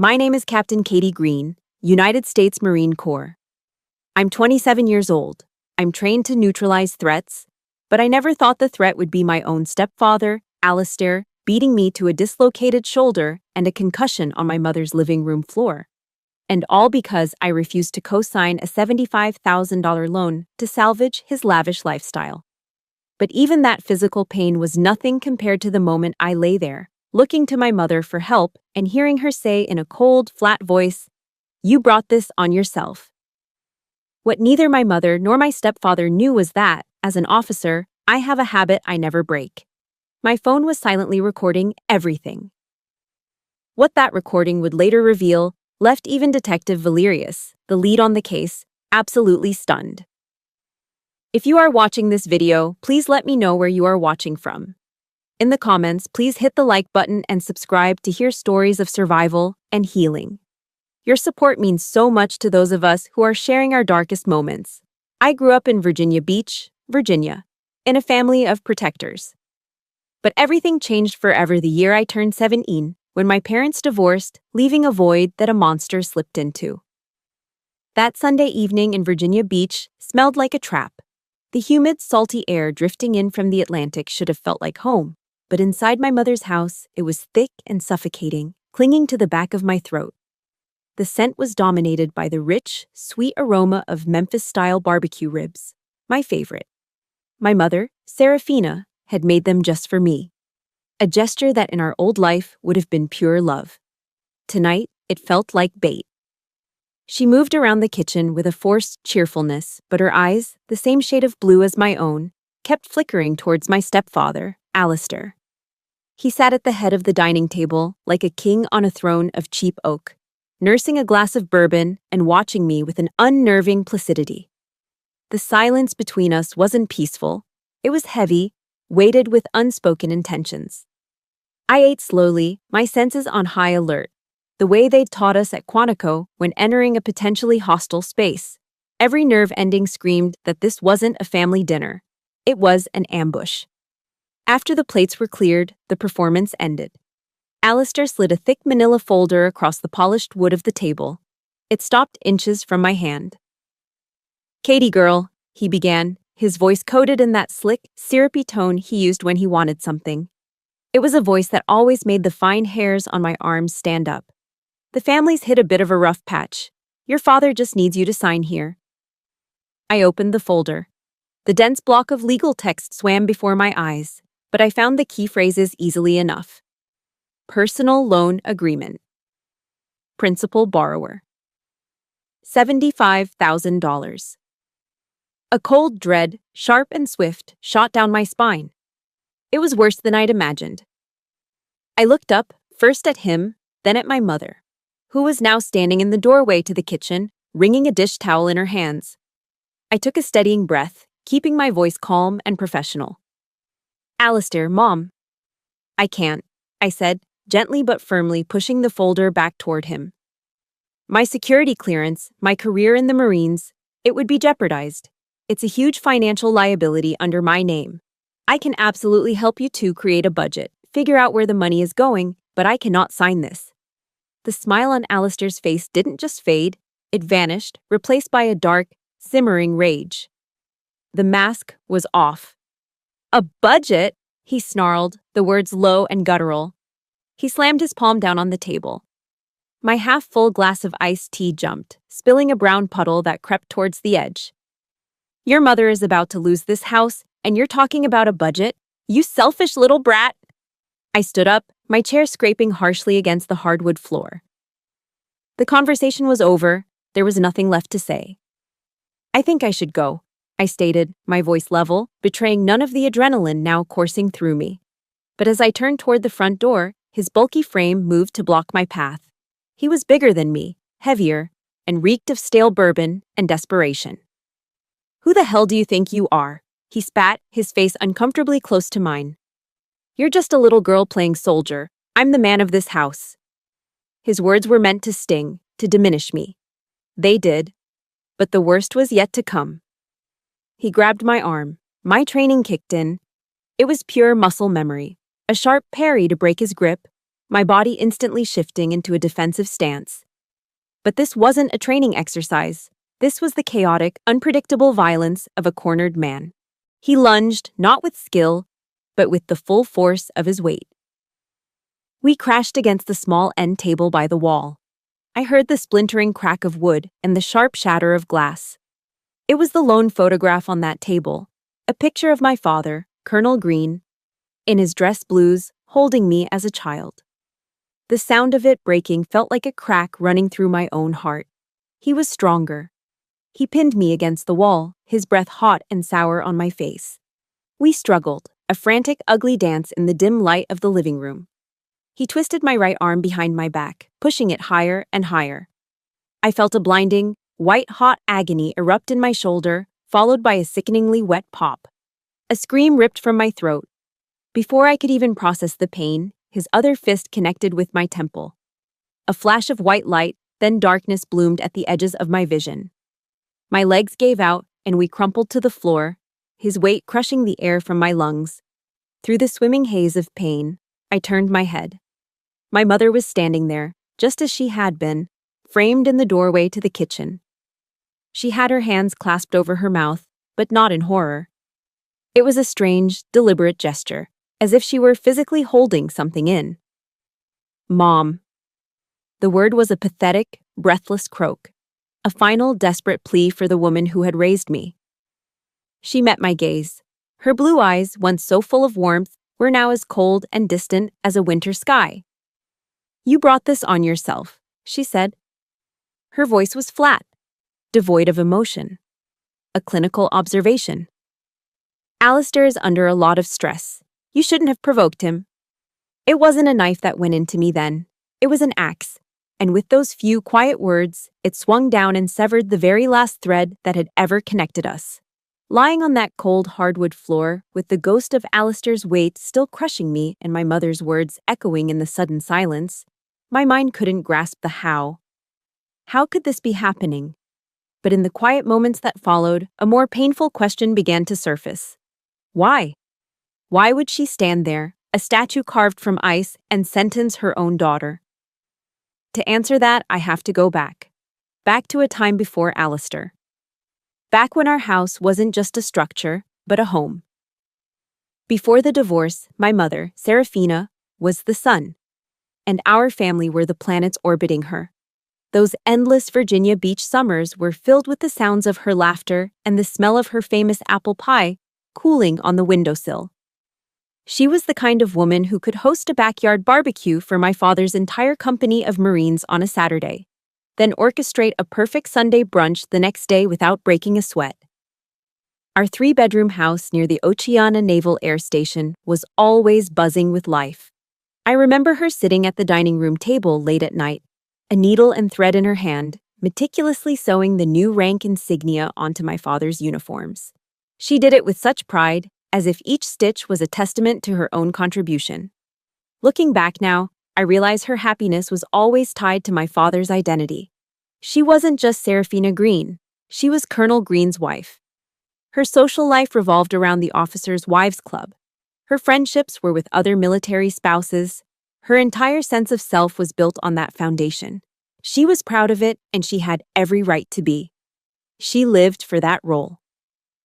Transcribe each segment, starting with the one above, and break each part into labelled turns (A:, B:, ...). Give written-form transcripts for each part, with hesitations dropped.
A: My name is Captain Katie Green, United States Marine Corps. I'm 27 years old. I'm trained to neutralize threats, but I never thought the threat would be my own stepfather, Alistair, beating me to a dislocated shoulder and a concussion on my mother's living room floor. And all because I refused to co-sign a $75,000 loan to salvage his lavish lifestyle. But even that physical pain was nothing compared to the moment I lay there, looking to my mother for help and hearing her say in a cold, flat voice, "You brought this on yourself." What neither my mother nor my stepfather knew was that, as an officer, I have a habit I never break. My phone was silently recording everything. What that recording would later reveal left even Detective Valerius, the lead on the case, absolutely stunned. If you are watching this video, please let me know where you are watching from. In the comments, please hit the like button and subscribe to hear stories of survival and healing. Your support means so much to those of us who are sharing our darkest moments. I grew up in Virginia Beach, Virginia, in a family of protectors. But everything changed forever the year I turned 17, when my parents divorced, leaving a void that a monster slipped into. That Sunday evening in Virginia Beach smelled like a trap. The humid, salty air drifting in from the Atlantic should have felt like home, but inside my mother's house, it was thick and suffocating, clinging to the back of my throat. The scent was dominated by the rich, sweet aroma of Memphis-style barbecue ribs, my favorite. My mother, Serafina, had made them just for me. A gesture that in our old life would have been pure love. Tonight, it felt like bait. She moved around the kitchen with a forced cheerfulness, but her eyes, the same shade of blue as my own, kept flickering towards my stepfather, Alistair. He sat at the head of the dining table like a king on a throne of cheap oak, nursing a glass of bourbon and watching me with an unnerving placidity. The silence between us wasn't peaceful. It was heavy, weighted with unspoken intentions. I ate slowly, my senses on high alert, the way they'd taught us at Quantico when entering a potentially hostile space. Every nerve ending screamed that this wasn't a family dinner. It was an ambush. After the plates were cleared, the performance ended. Alistair slid a thick manila folder across the polished wood of the table. It stopped inches from my hand. "Katie girl," he began, his voice coated in that slick, syrupy tone he used when he wanted something. It was a voice that always made the fine hairs on my arms stand up. "The family's hit a bit of a rough patch. Your father just needs you to sign here." I opened the folder. The dense block of legal text swam before my eyes, but I found the key phrases easily enough. Personal loan agreement. Principal borrower. $75,000. A cold dread, sharp and swift, shot down my spine. It was worse than I'd imagined. I looked up, first at him, then at my mother, who was now standing in the doorway to the kitchen, wringing a dish towel in her hands. I took a steadying breath, keeping my voice calm and professional. "Alistair, Mom." "I can't," I said, gently but firmly pushing the folder back toward him. "My security clearance, my career in the Marines, it would be jeopardized. It's a huge financial liability under my name. I can absolutely help you two create a budget, figure out where the money is going, but I cannot sign this." The smile on Alistair's face didn't just fade, it vanished, replaced by a dark, simmering rage. The mask was off. "A budget?" he snarled, the words low and guttural. He slammed his palm down on the table. My half-full glass of iced tea jumped, spilling a brown puddle that crept towards the edge. "Your mother is about to lose this house, and you're talking about a budget? You selfish little brat!" I stood up, my chair scraping harshly against the hardwood floor. The conversation was over. There was nothing left to say. "I think I should go," I stated, my voice level, betraying none of the adrenaline now coursing through me. But as I turned toward the front door, his bulky frame moved to block my path. He was bigger than me, heavier, and reeked of stale bourbon and desperation. "Who the hell do you think you are?" he spat, his face uncomfortably close to mine. "You're just a little girl playing soldier. I'm the man of this house." His words were meant to sting, to diminish me. They did. But the worst was yet to come. He grabbed my arm. My training kicked in. It was pure muscle memory. A sharp parry to break his grip, my body instantly shifting into a defensive stance. But this wasn't a training exercise. This was the chaotic, unpredictable violence of a cornered man. He lunged, not with skill, but with the full force of his weight. We crashed against the small end table by the wall. I heard the splintering crack of wood and the sharp shatter of glass. It was the lone photograph on that table, a picture of my father, Colonel Green, in his dress blues, holding me as a child. The sound of it breaking felt like a crack running through my own heart. He was stronger. He pinned me against the wall, his breath hot and sour on my face. We struggled, a frantic, ugly dance in the dim light of the living room. He twisted my right arm behind my back, pushing it higher and higher. I felt a blinding, white-hot agony erupt in my shoulder, followed by a sickeningly wet pop. A scream ripped from my throat. Before I could even process the pain, his other fist connected with my temple. A flash of white light, then darkness bloomed at the edges of my vision. My legs gave out, and we crumpled to the floor, his weight crushing the air from my lungs. Through the swimming haze of pain, I turned my head. My mother was standing there, just as she had been, framed in the doorway to the kitchen. She had her hands clasped over her mouth, but not in horror. It was a strange, deliberate gesture, as if she were physically holding something in. Mom. The word was a pathetic, breathless croak, a final, desperate plea for the woman who had raised me. She met my gaze. Her blue eyes, once so full of warmth, were now as cold and distant as a winter sky. "You brought this on yourself," she said. Her voice was flat, devoid of emotion. A clinical observation. "Alistair is under a lot of stress. You shouldn't have provoked him." It wasn't a knife that went into me then. It was an axe. And with those few quiet words, it swung down and severed the very last thread that had ever connected us. Lying on that cold hardwood floor, with the ghost of Alistair's weight still crushing me and my mother's words echoing in the sudden silence, my mind couldn't grasp the how. How could this be happening? But in the quiet moments that followed, a more painful question began to surface. Why? Why would she stand there, a statue carved from ice, and sentence her own daughter? To answer that, I have to go back. Back to a time before Alistair. Back when our house wasn't just a structure, but a home. Before the divorce, my mother, Serafina, was the sun, and our family were the planets orbiting her. Those endless Virginia Beach summers were filled with the sounds of her laughter and the smell of her famous apple pie cooling on the windowsill. She was the kind of woman who could host a backyard barbecue for my father's entire company of Marines on a Saturday, then orchestrate a perfect Sunday brunch the next day without breaking a sweat. Our 3-bedroom house near the Oceana Naval Air Station was always buzzing with life. I remember her sitting at the dining room table late at night, a needle and thread in her hand, meticulously sewing the new rank insignia onto my father's uniforms. She did it with such pride, as if each stitch was a testament to her own contribution. Looking back now, I realize her happiness was always tied to my father's identity. She wasn't just Serafina Green, she was Colonel Green's wife. Her social life revolved around the Officers' Wives Club. Her friendships were with other military spouses. Her entire sense of self was built on that foundation. She was proud of it, and she had every right to be. She lived for that role.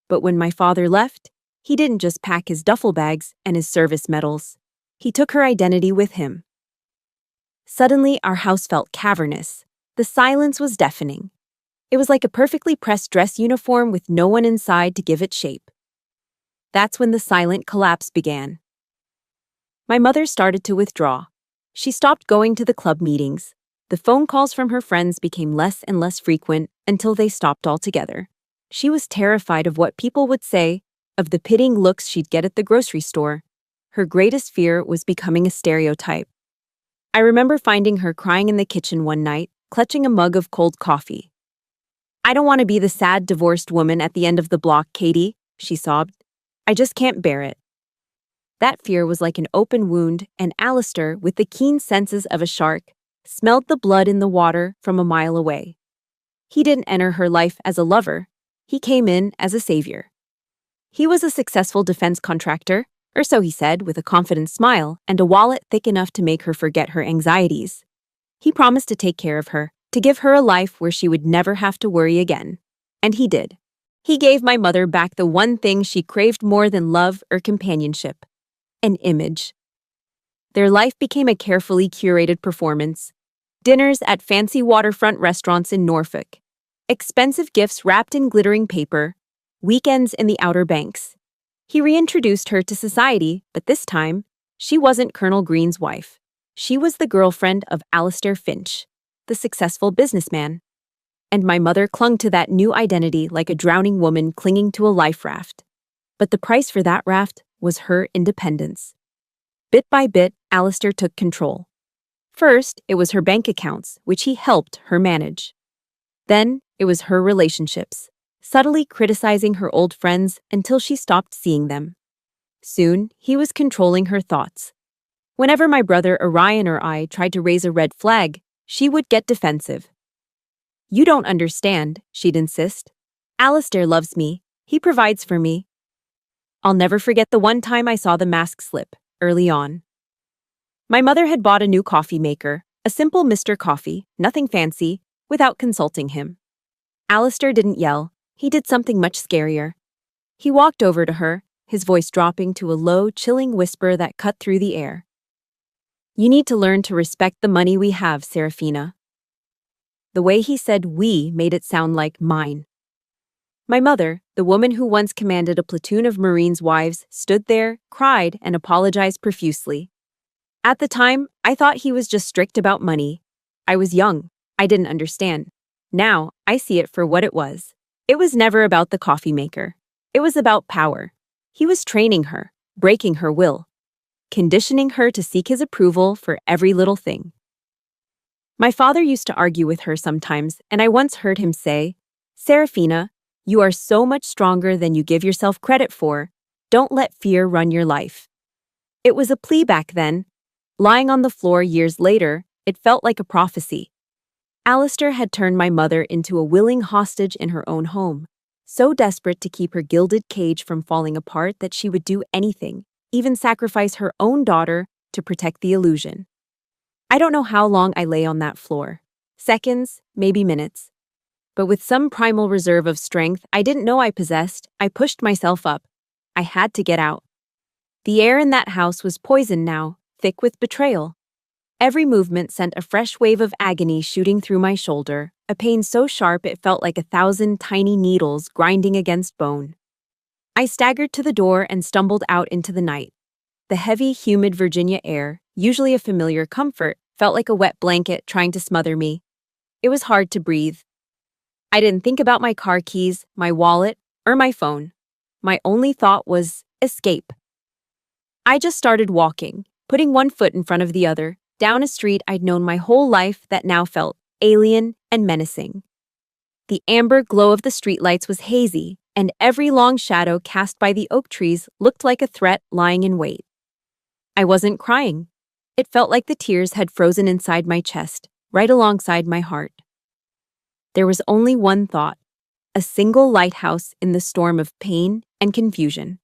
A: But when my father left, he didn't just pack his duffel bags and his service medals. He took her identity with him. Suddenly, our house felt cavernous. The silence was deafening. It was like a perfectly pressed dress uniform with no one inside to give it shape. That's when the silent collapse began. My mother started to withdraw. She stopped going to the club meetings. The phone calls from her friends became less and less frequent until they stopped altogether. She was terrified of what people would say, of the pitying looks she'd get at the grocery store. Her greatest fear was becoming a stereotype. I remember finding her crying in the kitchen one night, clutching a mug of cold coffee. "I don't want to be the sad, divorced woman at the end of the block, Katie," she sobbed. "I just can't bear it." That fear was like an open wound, and Alistair, with the keen senses of a shark, smelled the blood in the water from a mile away. He didn't enter her life as a lover. He came in as a savior. He was a successful defense contractor, Or so he said, with a confident smile and a wallet thick enough to make her forget her anxieties. He promised to take care of her, to give her a life where she would never have to worry again. And he did. He gave my mother back the one thing she craved more than love or companionship: an image. Their life became a carefully curated performance. Dinners at fancy waterfront restaurants in Norfolk. Expensive gifts wrapped in glittering paper. Weekends in the Outer Banks. He reintroduced her to society, but this time, she wasn't Colonel Green's wife. She was the girlfriend of Alistair Finch, the successful businessman. And my mother clung to that new identity like a drowning woman clinging to a life raft. But the price for that raft was her independence. Bit by bit, Alistair took control. First, it was her bank accounts, which he helped her manage. Then, it was her relationships, subtly criticizing her old friends until she stopped seeing them. Soon, he was controlling her thoughts. Whenever my brother Orion or I tried to raise a red flag, she would get defensive. "You don't understand," she'd insist. "Alistair loves me. He provides for me." I'll never forget the one time I saw the mask slip, early on. My mother had bought a new coffee maker, a simple Mr. Coffee, nothing fancy, without consulting him. Alistair didn't yell. He did something much scarier. He walked over to her, his voice dropping to a low, chilling whisper that cut through the air. "You need to learn to respect the money we have, Serafina." The way he said "we" made it sound like mine. My mother, the woman who once commanded a platoon of Marines' wives, stood there, cried, and apologized profusely. At the time, I thought he was just strict about money. I was young. I didn't understand. Now, I see it for what it was. It was never about the coffee maker. It was about power. He was training her, breaking her will, conditioning her to seek his approval for every little thing. My father used to argue with her sometimes, and I once heard him say, "Serafina, you are so much stronger than you give yourself credit for. Don't let fear run your life." It was a plea back then. Lying on the floor years later, it felt like a prophecy. Alistair had turned my mother into a willing hostage in her own home, so desperate to keep her gilded cage from falling apart that she would do anything, even sacrifice her own daughter, to protect the illusion. I don't know how long I lay on that floor. Seconds, maybe minutes. But with some primal reserve of strength I didn't know I possessed, I pushed myself up. I had to get out. The air in that house was poisoned now, thick with betrayal. Every movement sent a fresh wave of agony shooting through my shoulder, a pain so sharp it felt like 1,000 tiny needles grinding against bone. I staggered to the door and stumbled out into the night. The heavy, humid Virginia air, usually a familiar comfort, felt like a wet blanket trying to smother me. It was hard to breathe. I didn't think about my car keys, my wallet, or my phone. My only thought was escape. I just started walking, putting one foot in front of the other, down a street I'd known my whole life that now felt alien and menacing. The amber glow of the streetlights was hazy, and every long shadow cast by the oak trees looked like a threat lying in wait. I wasn't crying. It felt like the tears had frozen inside my chest, right alongside my heart. There was only one thought, a single lighthouse in the storm of pain and confusion.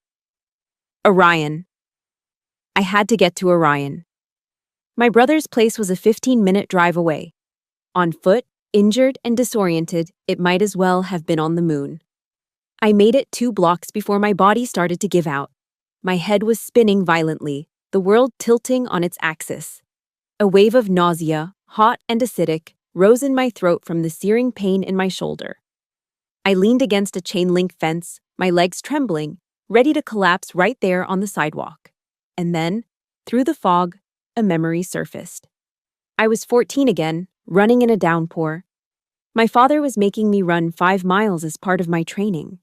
A: Orion. I had to get to Orion. My brother's place was a 15-minute drive away. On foot, injured and disoriented, it might as well have been on the moon. I made it 2 blocks before my body started to give out. My head was spinning violently, the world tilting on its axis. A wave of nausea, hot and acidic, rose in my throat from the searing pain in my shoulder. I leaned against a chain-link fence, my legs trembling, ready to collapse right there on the sidewalk. And then, through the fog, a memory surfaced. I was 14 again, running in a downpour. My father was making me run 5 miles as part of my training.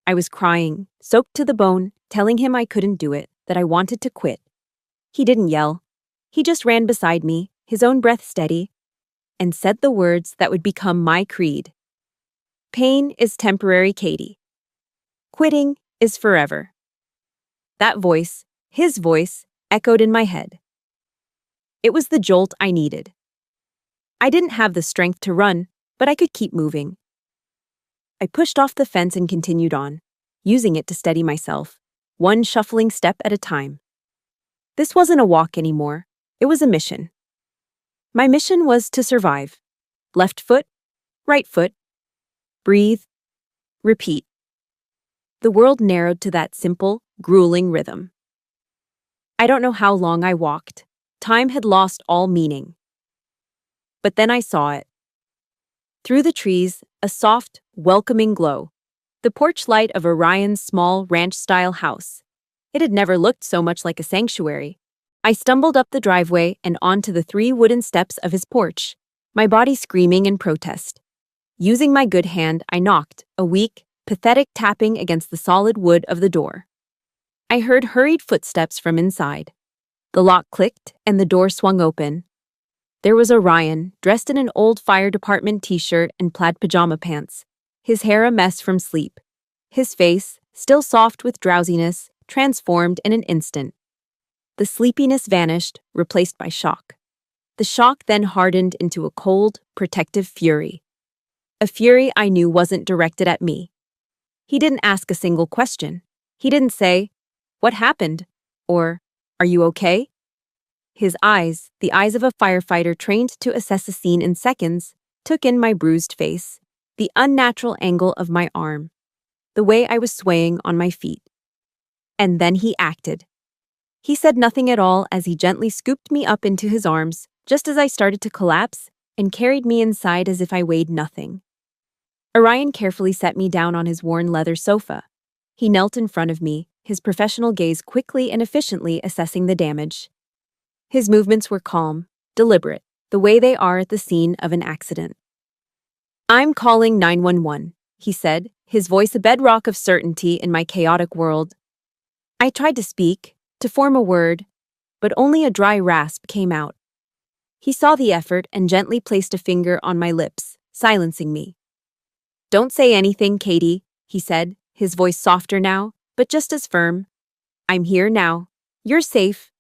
A: I was crying, soaked to the bone, telling him I couldn't do it, that I wanted to quit. He didn't yell. He just ran beside me, his own breath steady, and said the words that would become my creed. "Pain is temporary, Katie. Quitting is forever." That voice, his voice, echoed in my head. It was the jolt I needed. I didn't have the strength to run, but I could keep moving. I pushed off the fence and continued on, using it to steady myself. one shuffling step at a time. This wasn't a walk anymore. It was a mission. My mission was to survive. Left foot, right foot, breathe, repeat. The world narrowed to that simple, grueling rhythm. I don't know how long I walked. Time had lost all meaning. But then I saw it. Through the trees, a soft, welcoming glow. The porch light of Orion's small ranch-style house. It had never looked so much like a sanctuary. I stumbled up the driveway and onto the 3 wooden steps of his porch, my body screaming in protest. Using my good hand, I knocked, a weak, pathetic tapping against the solid wood of the door. I heard hurried footsteps from inside. The lock clicked and the door swung open. There was Orion, dressed in an old fire department t-shirt and plaid pajama pants, his hair a mess from sleep. His face, still soft with drowsiness, transformed in an instant. The sleepiness vanished, replaced by shock. The shock then hardened into a cold, protective fury. A fury I knew wasn't directed at me. He didn't ask a single question. He didn't say, "What happened?" or, "Are you okay?" His eyes, the eyes of a firefighter trained to assess a scene in seconds, took in my bruised face, the unnatural angle of my arm, the way I was swaying on my feet. And then he acted. He said nothing at all as he gently scooped me up into his arms, just as I started to collapse, and carried me inside as if I weighed nothing. Orion carefully set me down on his worn leather sofa. He knelt in front of me, his professional gaze quickly and efficiently assessing the damage. His movements were calm, deliberate, the way they are at the scene of an accident. "I'm calling 911, he said, his voice a bedrock of certainty in my chaotic world. I tried to speak, to form a word, but only a dry rasp came out. He saw the effort and gently placed a finger on my lips, silencing me. "Don't say anything, Katie," he said, his voice softer now, but just as firm. "I'm here now. You're safe."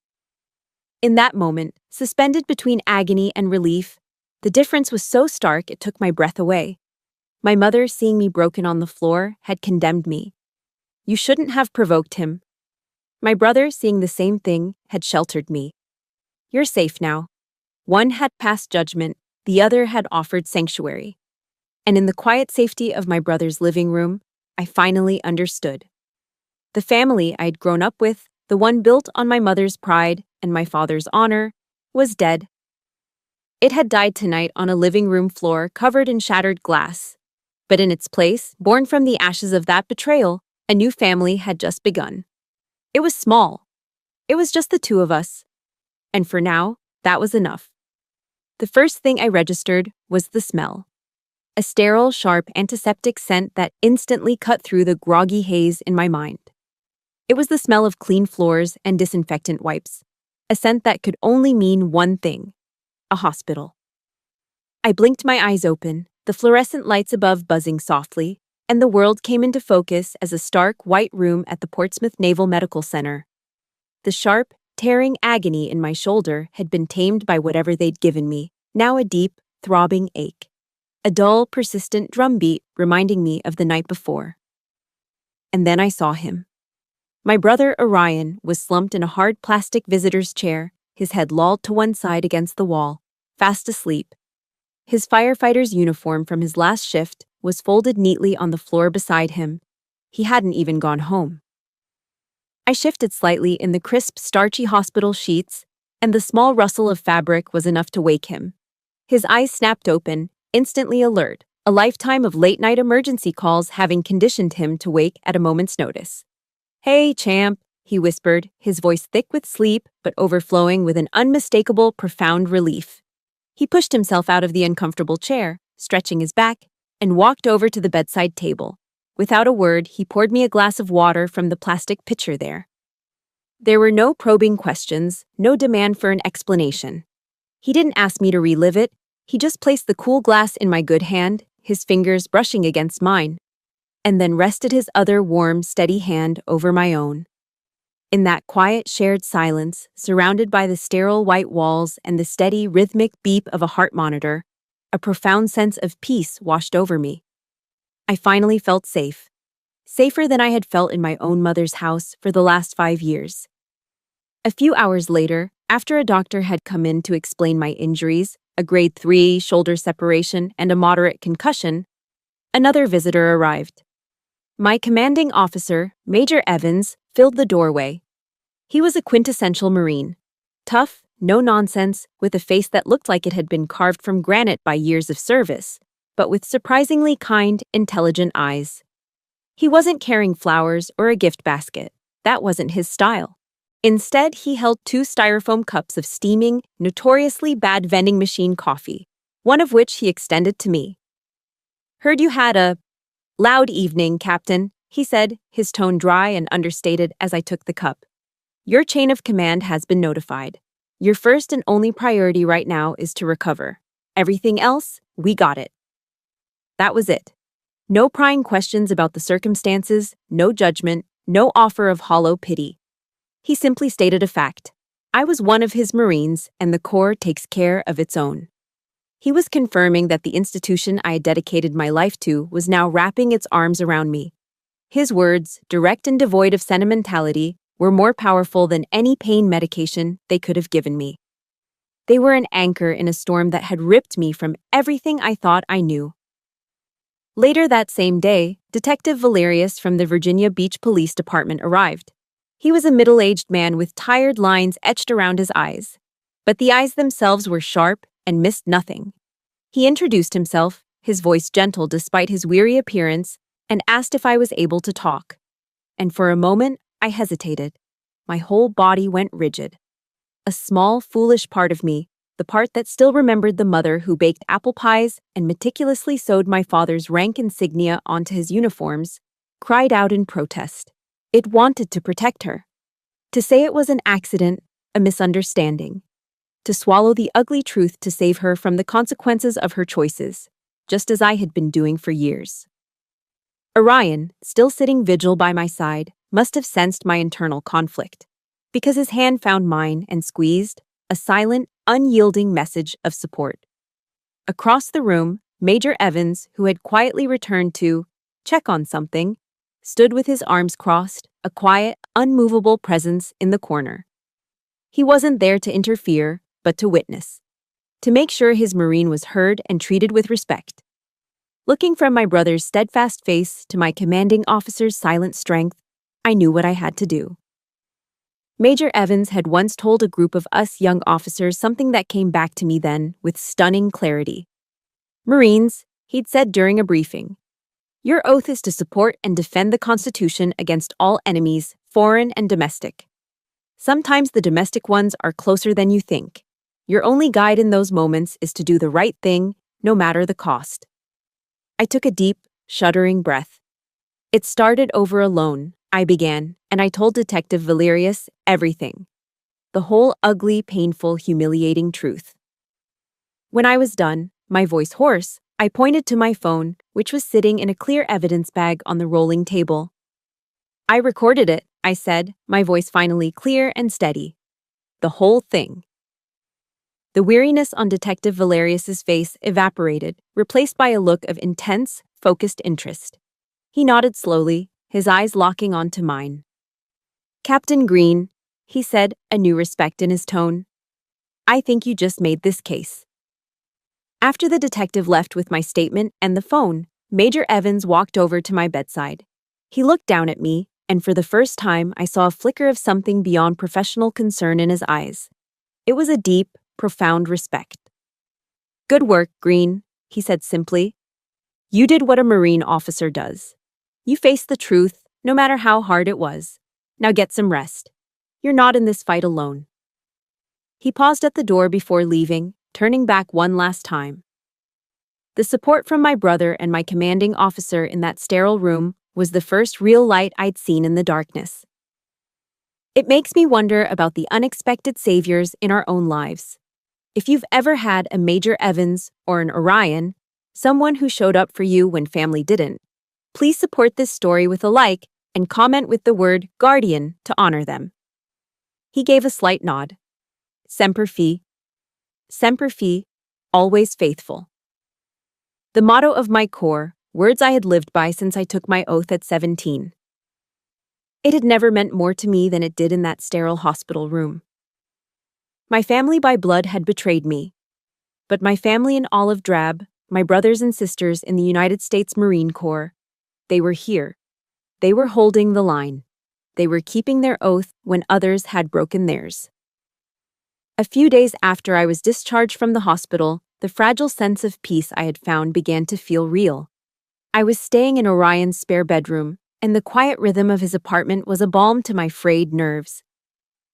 A: In that moment, suspended between agony and relief, the difference was so stark it took my breath away. My mother, seeing me broken on the floor, had condemned me. "You shouldn't have provoked him." My brother, seeing the same thing, had sheltered me. "You're safe now." One had passed judgment, the other had offered sanctuary. And in the quiet safety of my brother's living room, I finally understood. The family I'd grown up with, the one built on my mother's pride and my father's honor, was dead. It had died tonight on a living room floor covered in shattered glass. But in its place, born from the ashes of that betrayal, a new family had just begun. It was small. It was just the 2 of us. And for now, that was enough. The first thing I registered was the smell. A sterile, sharp, antiseptic scent that instantly cut through the groggy haze in my mind. It was the smell of clean floors and disinfectant wipes, a scent that could only mean one thing: a hospital. I blinked my eyes open, the fluorescent lights above buzzing softly, and the world came into focus as a stark, white room at the Portsmouth Naval Medical Center. The sharp, tearing agony in my shoulder had been tamed by whatever they'd given me, now a deep, throbbing ache. A dull, persistent drumbeat reminding me of the night before. And then I saw him. My brother Orion was slumped in a hard plastic visitor's chair, his head lolled to one side against the wall, fast asleep. His firefighter's uniform from his last shift was folded neatly on the floor beside him. He hadn't even gone home. I shifted slightly in the crisp, starchy hospital sheets, and the small rustle of fabric was enough to wake him. His eyes snapped open, instantly alert, a lifetime of late-night emergency calls having conditioned him to wake at a moment's notice. "Hey, champ," he whispered, his voice thick with sleep but overflowing with an unmistakable, profound relief. He pushed himself out of the uncomfortable chair, stretching his back, and walked over to the bedside table. Without a word, he poured me a glass of water from the plastic pitcher there. There were no probing questions, no demand for an explanation. He didn't ask me to relive it. He just placed the cool glass in my good hand, his fingers brushing against mine, and then rested his other warm, steady hand over my own. In that quiet, shared silence, surrounded by the sterile white walls and the steady, rhythmic beep of a heart monitor, a profound sense of peace washed over me. I finally felt safe. safer than I had felt in my own mother's house for the last 5 years. A few hours later, after a doctor had come in to explain my injuries, a grade 3 shoulder separation and a moderate concussion, another visitor arrived. My commanding officer, Major Evans, filled the doorway. He was a quintessential Marine. Tough, no nonsense, with a face that looked like it had been carved from granite by years of service, but with surprisingly kind, intelligent eyes. He wasn't carrying flowers or a gift basket. That wasn't his style. Instead, he held 2 styrofoam cups of steaming, notoriously bad vending machine coffee, one of which he extended to me. "Heard you had a loud evening, Captain," he said, his tone dry and understated as I took the cup. "Your chain of command has been notified. Your first and only priority right now is to recover. Everything else, we got it." That was it. No prying questions about the circumstances, no judgment, no offer of hollow pity. He simply stated a fact. I was one of his Marines, and the Corps takes care of its own. He was confirming that the institution I had dedicated my life to was now wrapping its arms around me. His words, direct and devoid of sentimentality, were more powerful than any pain medication they could have given me. They were an anchor in a storm that had ripped me from everything I thought I knew. Later that same day, Detective Valerius from the Virginia Beach Police Department arrived. He was a middle-aged man with tired lines etched around his eyes. But the eyes themselves were sharp and missed nothing. He introduced himself, his voice gentle despite his weary appearance, and asked if I was able to talk. And for a moment, I hesitated. My whole body went rigid. A small, foolish part of me, the part that still remembered the mother who baked apple pies and meticulously sewed my father's rank insignia onto his uniforms, cried out in protest. It wanted to protect her. To say it was an accident, a misunderstanding. To swallow the ugly truth to save her from the consequences of her choices, just as I had been doing for years. Orion, still sitting vigil by my side, must have sensed my internal conflict, because his hand found mine and squeezed, a silent, unyielding message of support. Across the room, Major Evans, who had quietly returned to check on something, stood with his arms crossed, a quiet, unmovable presence in the corner. He wasn't there to interfere, but to witness. To make sure his Marine was heard and treated with respect. Looking from my brother's steadfast face to my commanding officer's silent strength, I knew what I had to do. Major Evans had once told a group of us young officers something that came back to me then with stunning clarity. "Marines," he'd said during a briefing, "your oath is to support and defend the Constitution against all enemies, foreign and domestic. Sometimes the domestic ones are closer than you think. Your only guide in those moments is to do the right thing, no matter the cost." I took a deep, shuddering breath. "It started over a loan," I began, and I told Detective Valerius everything. The whole ugly, painful, humiliating truth. When I was done, my voice hoarse, I pointed to my phone, which was sitting in a clear evidence bag on the rolling table. "I recorded it," I said, my voice finally clear and steady. "The whole thing." The weariness on Detective Valerius's face evaporated, replaced by a look of intense, focused interest. He nodded slowly, his eyes locking onto mine. "Captain Green," he said, a new respect in his tone, "I think you just made this case." After the detective left with my statement and the phone, Major Evans walked over to my bedside. He looked down at me, and for the first time I saw a flicker of something beyond professional concern in his eyes. It was a deep, profound respect. "Good work, Green," he said simply. "You did what a Marine officer does. You faced the truth, no matter how hard it was. Now get some rest. You're not in this fight alone." He paused at the door before leaving, turning back one last time. The support from my brother and my commanding officer in that sterile room was the first real light I'd seen in the darkness. It makes me wonder about the unexpected saviors in our own lives. If you've ever had a Major Evans or an Orion, someone who showed up for you when family didn't, please support this story with a like and comment with the word guardian to honor them. He gave a slight nod. Semper Fi. Semper Fi, always faithful. The motto of my corps, words I had lived by since I took my oath at 17. It had never meant more to me than it did in that sterile hospital room. My family by blood had betrayed me, but my family in olive drab, my brothers and sisters in the United States Marine Corps, they were here. They were holding the line. They were keeping their oath when others had broken theirs. A few days after I was discharged from the hospital, the fragile sense of peace I had found began to feel real. I was staying in Orion's spare bedroom, and the quiet rhythm of his apartment was a balm to my frayed nerves.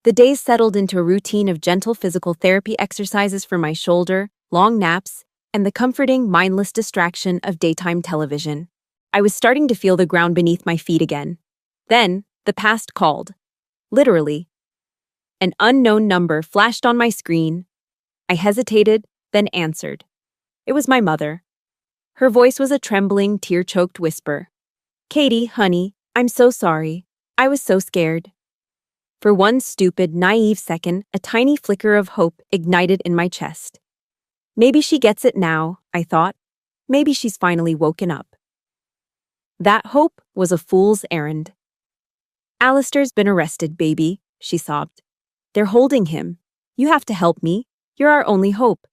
A: The days settled into a routine of gentle physical therapy exercises for my shoulder, long naps, and the comforting, mindless distraction of daytime television. I was starting to feel the ground beneath my feet again. Then, the past called. Literally. An unknown number flashed on my screen. I hesitated, then answered. It was my mother. Her voice was a trembling, tear-choked whisper. "Katie, honey, I'm so sorry. I was so scared." For one stupid, naive second, a tiny flicker of hope ignited in my chest. Maybe she gets it now, I thought. Maybe she's finally woken up. That hope was a fool's errand. "Alistair's been arrested, baby," she sobbed. "They're holding him. You have to help me. You're our only hope."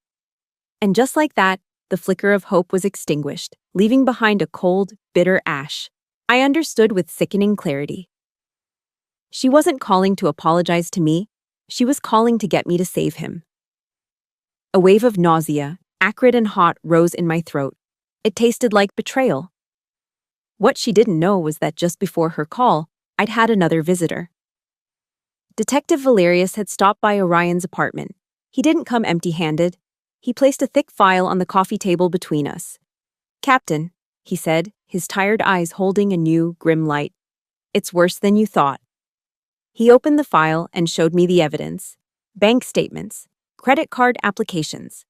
A: And just like that, the flicker of hope was extinguished, leaving behind a cold, bitter ash. I understood with sickening clarity. She wasn't calling to apologize to me. She was calling to get me to save him. A wave of nausea, acrid and hot, rose in my throat. It tasted like betrayal. What she didn't know was that just before her call, I'd had another visitor. Detective Valerius had stopped by Orion's apartment. He didn't come empty-handed. He placed a thick file on the coffee table between us. "Captain," he said, his tired eyes holding a new, grim light. "It's worse than you thought." He opened the file and showed me the evidence. Bank statements, credit card applications.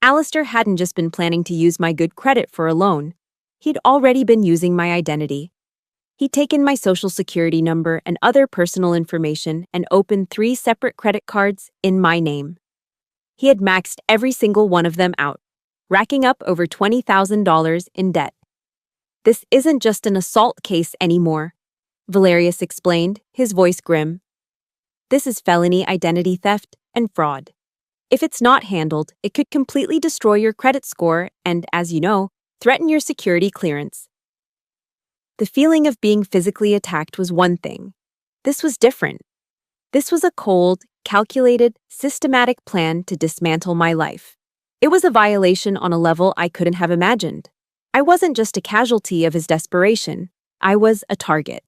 A: Alistair hadn't just been planning to use my good credit for a loan. He'd already been using my identity. He'd taken my social security number and other personal information and opened 3 separate credit cards in my name. He had maxed every single one of them out, racking up over $20,000 in debt. "This isn't just an assault case anymore," Valerius explained, his voice grim. "This is felony identity theft and fraud. If it's not handled, it could completely destroy your credit score and, as you know, threaten your security clearance." The feeling of being physically attacked was one thing. This was different. This was a cold, calculated, systematic plan to dismantle my life. It was a violation on a level I couldn't have imagined. I wasn't just a casualty of his desperation. I was a target.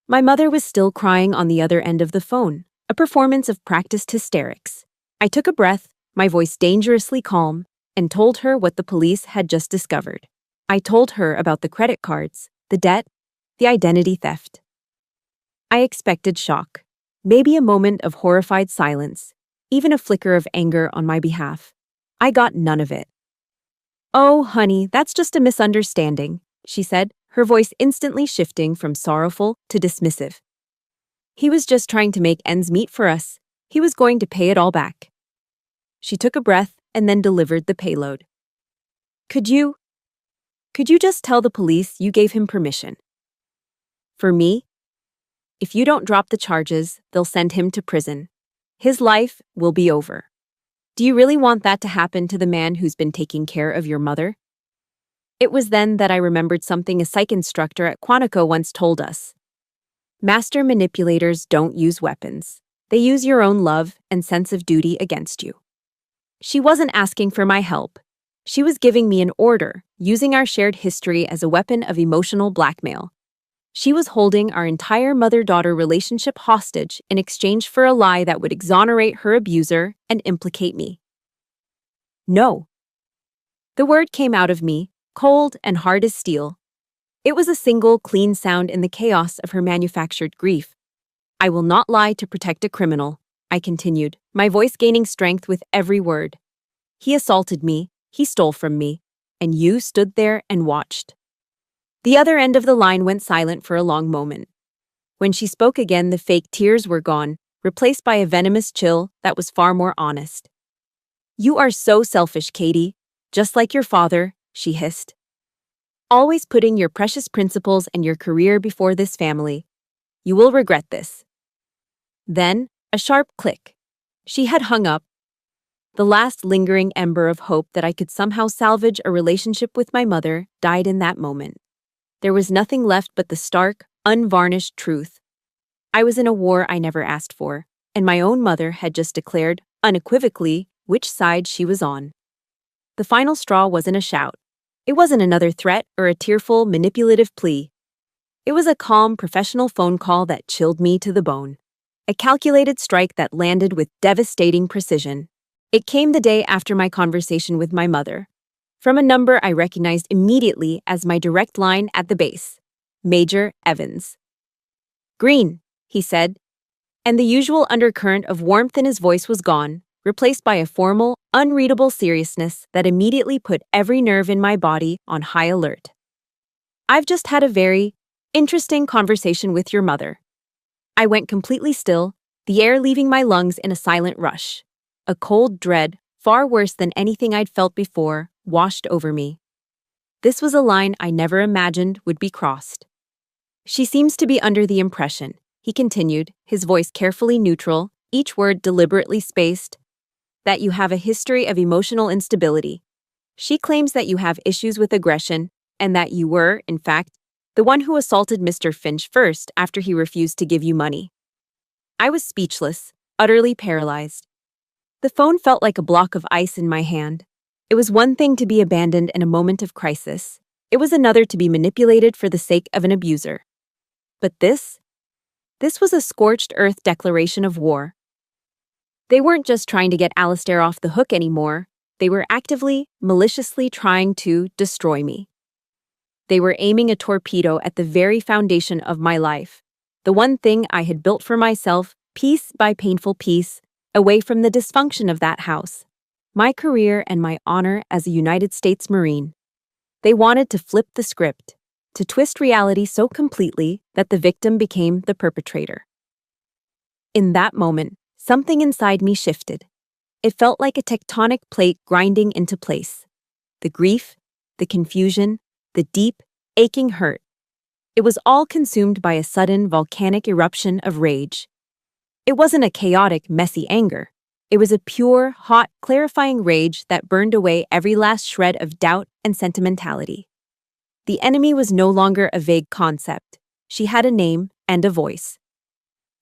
A: My mother was still crying on the other end of the phone, a performance of practiced hysterics. I took a breath, my voice dangerously calm, and told her what the police had just discovered. I told her about the credit cards, the debt, the identity theft. I expected shock, maybe a moment of horrified silence, even a flicker of anger on my behalf. I got none of it. "Oh, honey, that's just a misunderstanding," she said, her voice instantly shifting from sorrowful to dismissive. "He was just trying to make ends meet for us. He was going to pay it all back." She took a breath and then delivered the payload. Could you just tell the police you gave him permission?" "For me? If you don't drop the charges, they'll send him to prison. His life will be over. Do you really want that to happen to the man who's been taking care of your mother?" It was then that I remembered something a psych instructor at Quantico once told us. Master manipulators don't use weapons. They use your own love and sense of duty against you. She wasn't asking for my help. She was giving me an order, using our shared history as a weapon of emotional blackmail. She was holding our entire mother-daughter relationship hostage in exchange for a lie that would exonerate her abuser and implicate me. No. The word came out of me, cold and hard as steel. It was a single, clean sound in the chaos of her manufactured grief. "I will not lie to protect a criminal," I continued, my voice gaining strength with every word. "He assaulted me, he stole from me, and you stood there and watched." The other end of the line went silent for a long moment. When she spoke again, the fake tears were gone, replaced by a venomous chill that was far more honest. "You are so selfish, Katie. Just like your father," she hissed. always putting your precious principles and your career before this family. You will regret this." Then, a sharp click. She had hung up. The last lingering ember of hope that I could somehow salvage a relationship with my mother died in that moment. There was nothing left but the stark, unvarnished truth. I was in a war I never asked for, and my own mother had just declared, unequivocally, which side she was on. The final straw wasn't a shout. It wasn't another threat or a tearful, manipulative plea. It was a calm, professional phone call that chilled me to the bone. A calculated strike that landed with devastating precision. It came the day after my conversation with my mother. From a number I recognized immediately as my direct line at the base. Major Evans. "Green," he said, and the usual undercurrent of warmth in his voice was gone, replaced by a formal, unreadable seriousness that immediately put every nerve in my body on high alert. "I've just had a very interesting conversation with your mother." I went completely still, the air leaving my lungs in a silent rush. A cold dread, far worse than anything I'd felt before, washed over me. This was a line I never imagined would be crossed. "She seems to be under the impression," he continued, his voice carefully neutral, each word deliberately spaced, "that you have a history of emotional instability. She claims that you have issues with aggression, and that you were, in fact, the one who assaulted Mr. Finch first after he refused to give you money." I was speechless, utterly paralyzed. The phone felt like a block of ice in my hand. It was one thing to be abandoned in a moment of crisis. It was another to be manipulated for the sake of an abuser. But this was a scorched earth declaration of war. They weren't just trying to get Alistair off the hook anymore. They were actively, maliciously trying to destroy me. They were aiming a torpedo at the very foundation of my life, the one thing I had built for myself, piece by painful piece, away from the dysfunction of that house. My career and my honor as a United States Marine. They wanted to flip the script, to twist reality so completely that the victim became the perpetrator. In that moment, something inside me shifted. It felt like a tectonic plate grinding into place. The grief, the confusion, the deep, aching hurt. It was all consumed by a sudden volcanic eruption of rage. It wasn't a chaotic, messy anger. It was a pure, hot, clarifying rage that burned away every last shred of doubt and sentimentality. The enemy was no longer a vague concept. She had a name and a voice.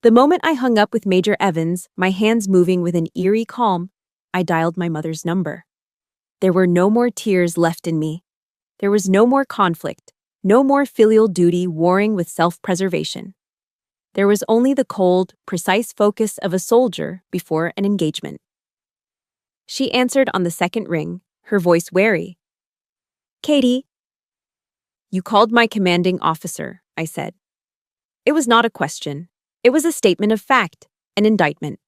A: The moment I hung up with Major Evans, my hands moving with an eerie calm, I dialed my mother's number. There were no more tears left in me. There was no more conflict, no more filial duty warring with self-preservation. There was only the cold, precise focus of a soldier before an engagement. She answered on the second ring, her voice wary. "Katie." "You called my commanding officer," I said. It was not a question. It was a statement of fact, an indictment.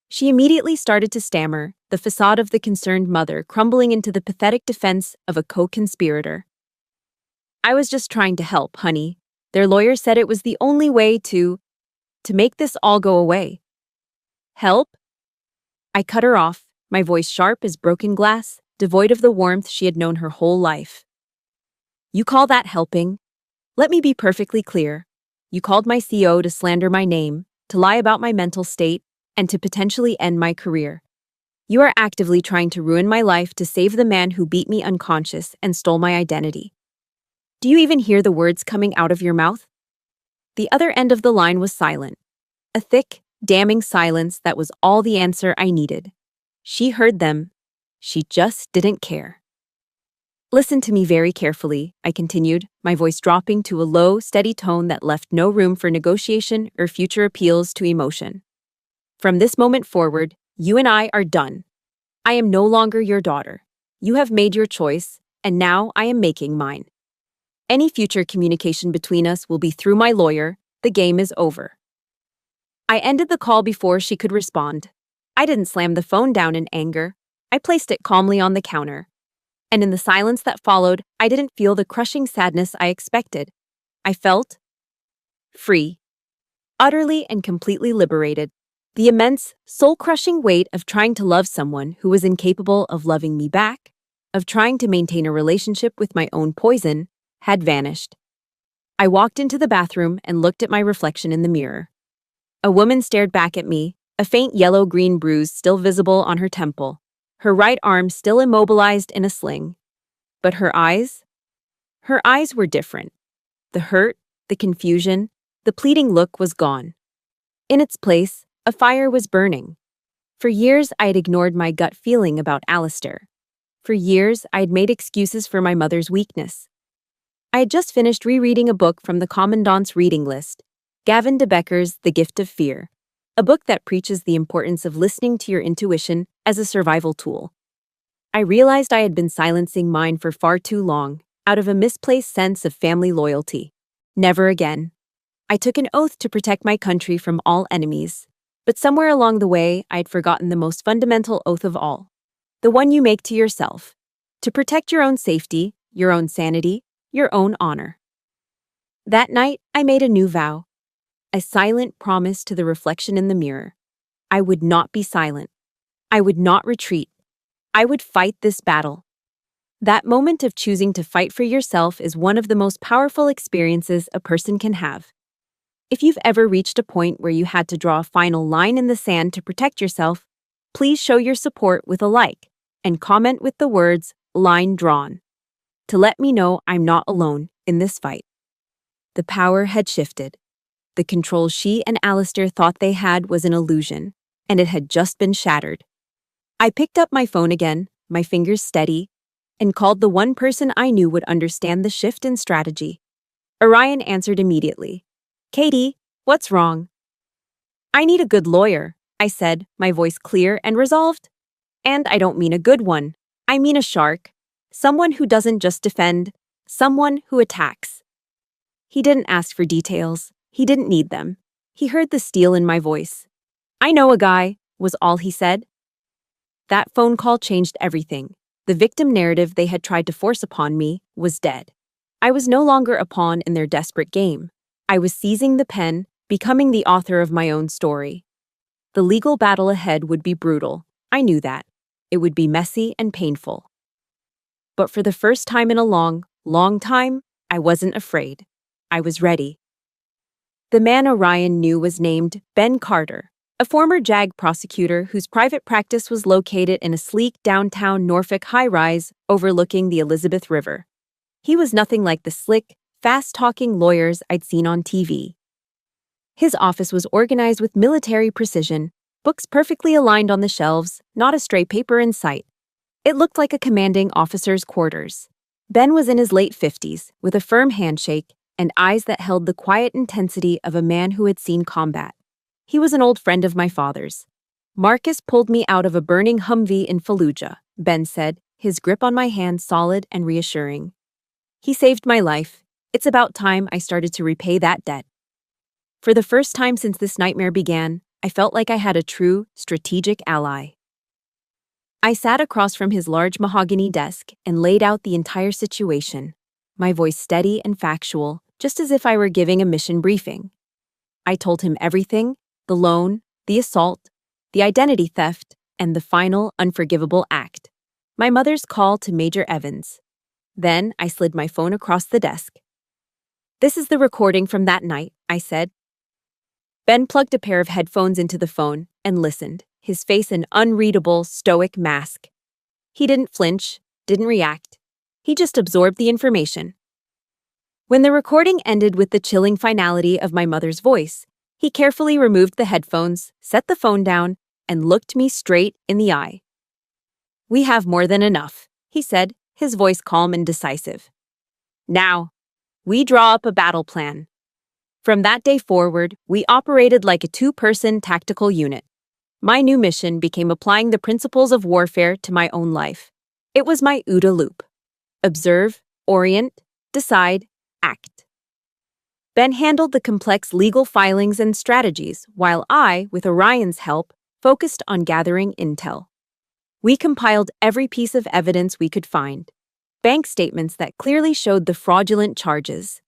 A: She immediately started to stammer, the facade of the concerned mother crumbling into the pathetic defense of a co-conspirator. "I was just trying to help, honey. Their lawyer said it was the only way to make this all go away." "Help?" I cut her off, my voice sharp as broken glass, devoid of the warmth she had known her whole life. "You call that helping? Let me be perfectly clear. You called my CO to slander my name, to lie about my mental state, and to potentially end my career. You are actively trying to ruin my life to save the man who beat me unconscious and stole my identity. Do you even hear the words coming out of your mouth?" The other end of the line was silent. A thick, damning silence that was all the answer I needed. She heard them. She just didn't care. "Listen to me very carefully," I continued, my voice dropping to a low, steady tone that left no room for negotiation or future appeals to emotion. "From this moment forward, you and I are done. I am no longer your daughter. You have made your choice, and now I am making mine. Any future communication between us will be through my lawyer. The game is over." I ended the call before she could respond. I didn't slam the phone down in anger. I placed it calmly on the counter. And in the silence that followed, I didn't feel the crushing sadness I expected. I felt free, utterly and completely liberated. The immense, soul-crushing weight of trying to love someone who was incapable of loving me back, of trying to maintain a relationship with my own poison had vanished. I walked into the bathroom and looked at my reflection in the mirror. A woman stared back at me, a faint yellow-green bruise still visible on her temple, her right arm still immobilized in a sling. But her eyes? Her eyes were different. The hurt, the confusion, the pleading look was gone. In its place, a fire was burning. For years, I had ignored my gut feeling about Alistair. For years, I had made excuses for my mother's weakness. I had just finished rereading a book from the Commandant's reading list, Gavin de Becker's The Gift of Fear, a book that preaches the importance of listening to your intuition as a survival tool. I realized I had been silencing mine for far too long, out of a misplaced sense of family loyalty. Never again. I took an oath to protect my country from all enemies, but somewhere along the way, I had forgotten the most fundamental oath of all, the one you make to yourself, to protect your own safety, your own sanity, your own honor. That night, I made a new vow, a silent promise to the reflection in the mirror. I would not be silent. I would not retreat. I would fight this battle. That moment of choosing to fight for yourself is one of the most powerful experiences a person can have. If you've ever reached a point where you had to draw a final line in the sand to protect yourself, please show your support with a like and comment with the words, "line drawn," to let me know I'm not alone in this fight. The power had shifted. The control she and Alistair thought they had was an illusion, and it had just been shattered. I picked up my phone again, my fingers steady, and called the one person I knew would understand the shift in strategy. Orion answered immediately. "Katie, what's wrong?" "I need a good lawyer," I said, my voice clear and resolved. "And I don't mean a good one. I mean a shark. Someone who doesn't just defend, someone who attacks." He didn't ask for details. He didn't need them. He heard the steel in my voice. "I know a guy," was all he said. That phone call changed everything. The victim narrative they had tried to force upon me was dead. I was no longer a pawn in their desperate game. I was seizing the pen, becoming the author of my own story. The legal battle ahead would be brutal. I knew that. It would be messy and painful. But for the first time in a long, long time, I wasn't afraid. I was ready. The man Orion knew was named Ben Carter, a former JAG prosecutor whose private practice was located in a sleek downtown Norfolk high-rise overlooking the Elizabeth River. He was nothing like the slick, fast-talking lawyers I'd seen on TV. His office was organized with military precision, books perfectly aligned on the shelves, not a stray paper in sight. It looked like a commanding officer's quarters. Ben was in his late 50s, with a firm handshake and eyes that held the quiet intensity of a man who had seen combat. He was an old friend of my father's. "Marcus pulled me out of a burning Humvee in Fallujah," Ben said, his grip on my hand solid and reassuring. "He saved my life. It's about time I started to repay that debt." For the first time since this nightmare began, I felt like I had a true, strategic ally. I sat across from his large mahogany desk and laid out the entire situation, my voice steady and factual, just as if I were giving a mission briefing. I told him everything: the loan, the assault, the identity theft, and the final, unforgivable act: my mother's call to Major Evans. Then I slid my phone across the desk. "This is the recording from that night," I said. Ben plugged a pair of headphones into the phone and listened, his face an unreadable, stoic mask. He didn't flinch, didn't react. He just absorbed the information. When the recording ended with the chilling finality of my mother's voice, he carefully removed the headphones, set the phone down, and looked me straight in the eye. "We have more than enough," he said, his voice calm and decisive. "Now, we draw up a battle plan." From that day forward, we operated like a two-person tactical unit. My new mission became applying the principles of warfare to my own life. It was my OODA loop: observe, orient, decide, act. Ben handled the complex legal filings and strategies, while I, with Orion's help, focused on gathering intel. We compiled every piece of evidence we could find: bank statements that clearly showed the fraudulent charges,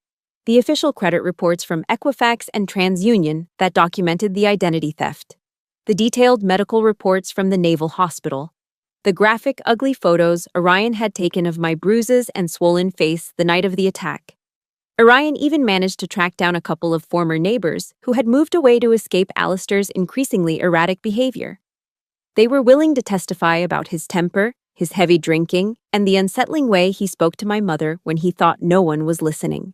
A: the official credit reports from Equifax and TransUnion that documented the identity theft, the detailed medical reports from the Naval Hospital, The graphic, ugly photos Orion had taken of my bruises and swollen face the night of the attack. Orion even managed to track down a couple of former neighbors who had moved away to escape Alistair's increasingly erratic behavior. They were willing to testify about his temper, his heavy drinking, and the unsettling way he spoke to my mother when he thought no one was listening.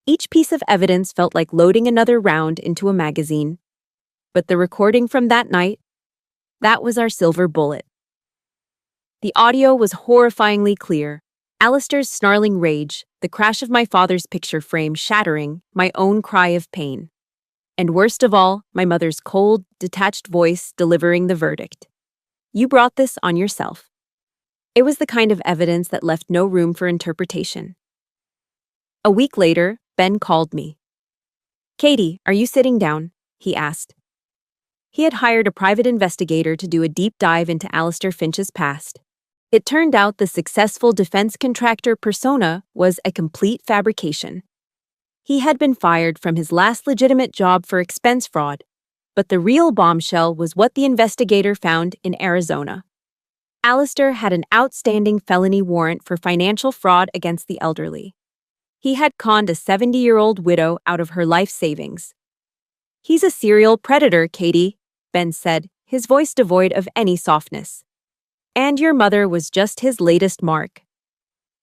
A: Each piece of evidence felt like loading another round into a magazine. But the recording from that night, that was our silver bullet. The audio was horrifyingly clear. Alistair's snarling rage, the crash of my father's picture frame shattering, my own cry of pain. And worst of all, my mother's cold, detached voice delivering the verdict. You brought this on yourself. It was the kind of evidence that left no room for interpretation. A week later, Ben called me. Katie, are you sitting down? He asked. He had hired a private investigator to do a deep dive into Alistair Finch's past. It turned out the successful defense contractor persona was a complete fabrication. He had been fired from his last legitimate job for expense fraud, but the real bombshell was what the investigator found in Arizona. Alistair had an outstanding felony warrant for financial fraud against the elderly. He had conned a 70-year-old widow out of her life savings. He's a serial predator, Katie, Ben said, his voice devoid of any softness. And your mother was just his latest mark.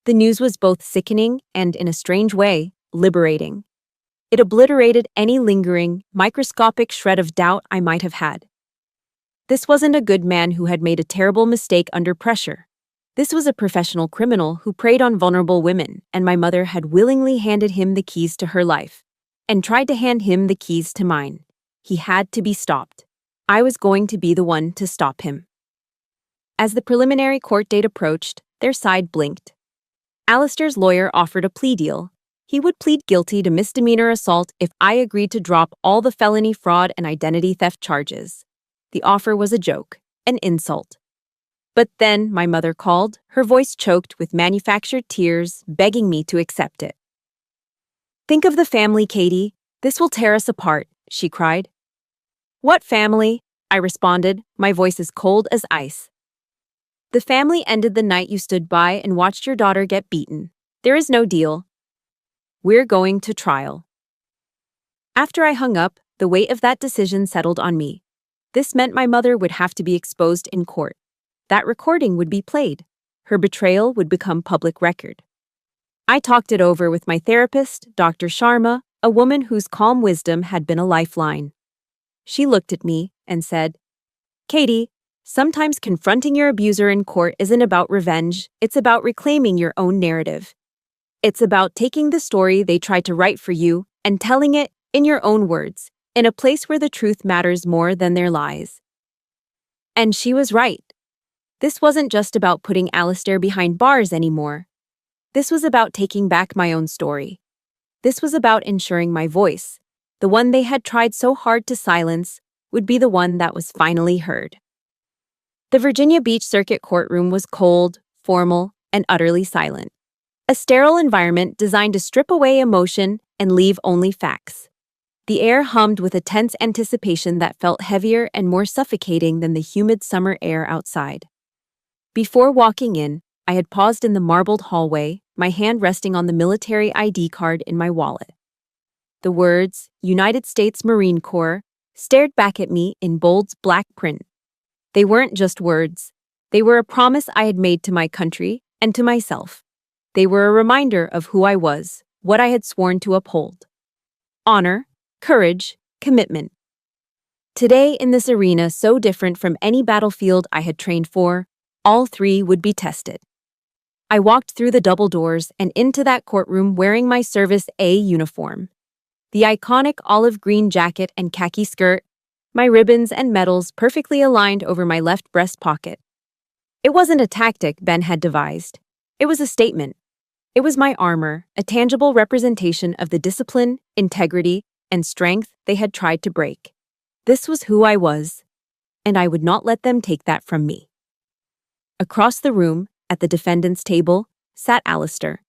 A: The news was both sickening and, in a strange way, liberating. It obliterated any lingering, microscopic shred of doubt I might have had. This wasn't a good man who had made a terrible mistake under pressure. This was a professional criminal who preyed on vulnerable women, and my mother had willingly handed him the keys to her life, and tried to hand him the keys to mine. He had to be stopped. I was going to be the one to stop him. As the preliminary court date approached, their side blinked. Alistair's lawyer offered a plea deal. He would plead guilty to misdemeanor assault if I agreed to drop all the felony fraud and identity theft charges. The offer was a joke, an insult. But then my mother called, her voice choked with manufactured tears, begging me to accept it. Think of the family, Katie. This will tear us apart, she cried. What family? I responded, my voice as cold as ice. The family ended the night you stood by and watched your daughter get beaten. There is no deal. We're going to trial. After I hung up, the weight of that decision settled on me. This meant my mother would have to be exposed in court. That recording would be played. Her betrayal would become public record. I talked it over with my therapist, Dr. Sharma, a woman whose calm wisdom had been a lifeline. She looked at me and said, Katie, sometimes confronting your abuser in court isn't about revenge, it's about reclaiming your own narrative. It's about taking the story they tried to write for you and telling it, in your own words, in a place where the truth matters more than their lies. And she was right. This wasn't just about putting Alistair behind bars anymore. This was about taking back my own story. This was about ensuring my voice, the one they had tried so hard to silence, would be the one that was finally heard. The Virginia Beach Circuit courtroom was cold, formal, and utterly silent. A sterile environment designed to strip away emotion and leave only facts. The air hummed with a tense anticipation that felt heavier and more suffocating than the humid summer air outside. Before walking in, I had paused in the marbled hallway, my hand resting on the military ID card in my wallet. The words, United States Marine Corps, stared back at me in bold black print. They weren't just words. They were a promise I had made to my country and to myself. They were a reminder of who I was, what I had sworn to uphold. Honor, courage, commitment. Today, in this arena so different from any battlefield I had trained for, all three would be tested. I walked through the double doors and into that courtroom wearing my Service A uniform. The iconic olive green jacket and khaki skirt, my ribbons and medals perfectly aligned over my left breast pocket. It wasn't a tactic Ben had devised. It was a statement. It was my armor, a tangible representation of the discipline, integrity, and strength they had tried to break. This was who I was, and I would not let them take that from me. Across the room, at the defendant's table, sat Alistair.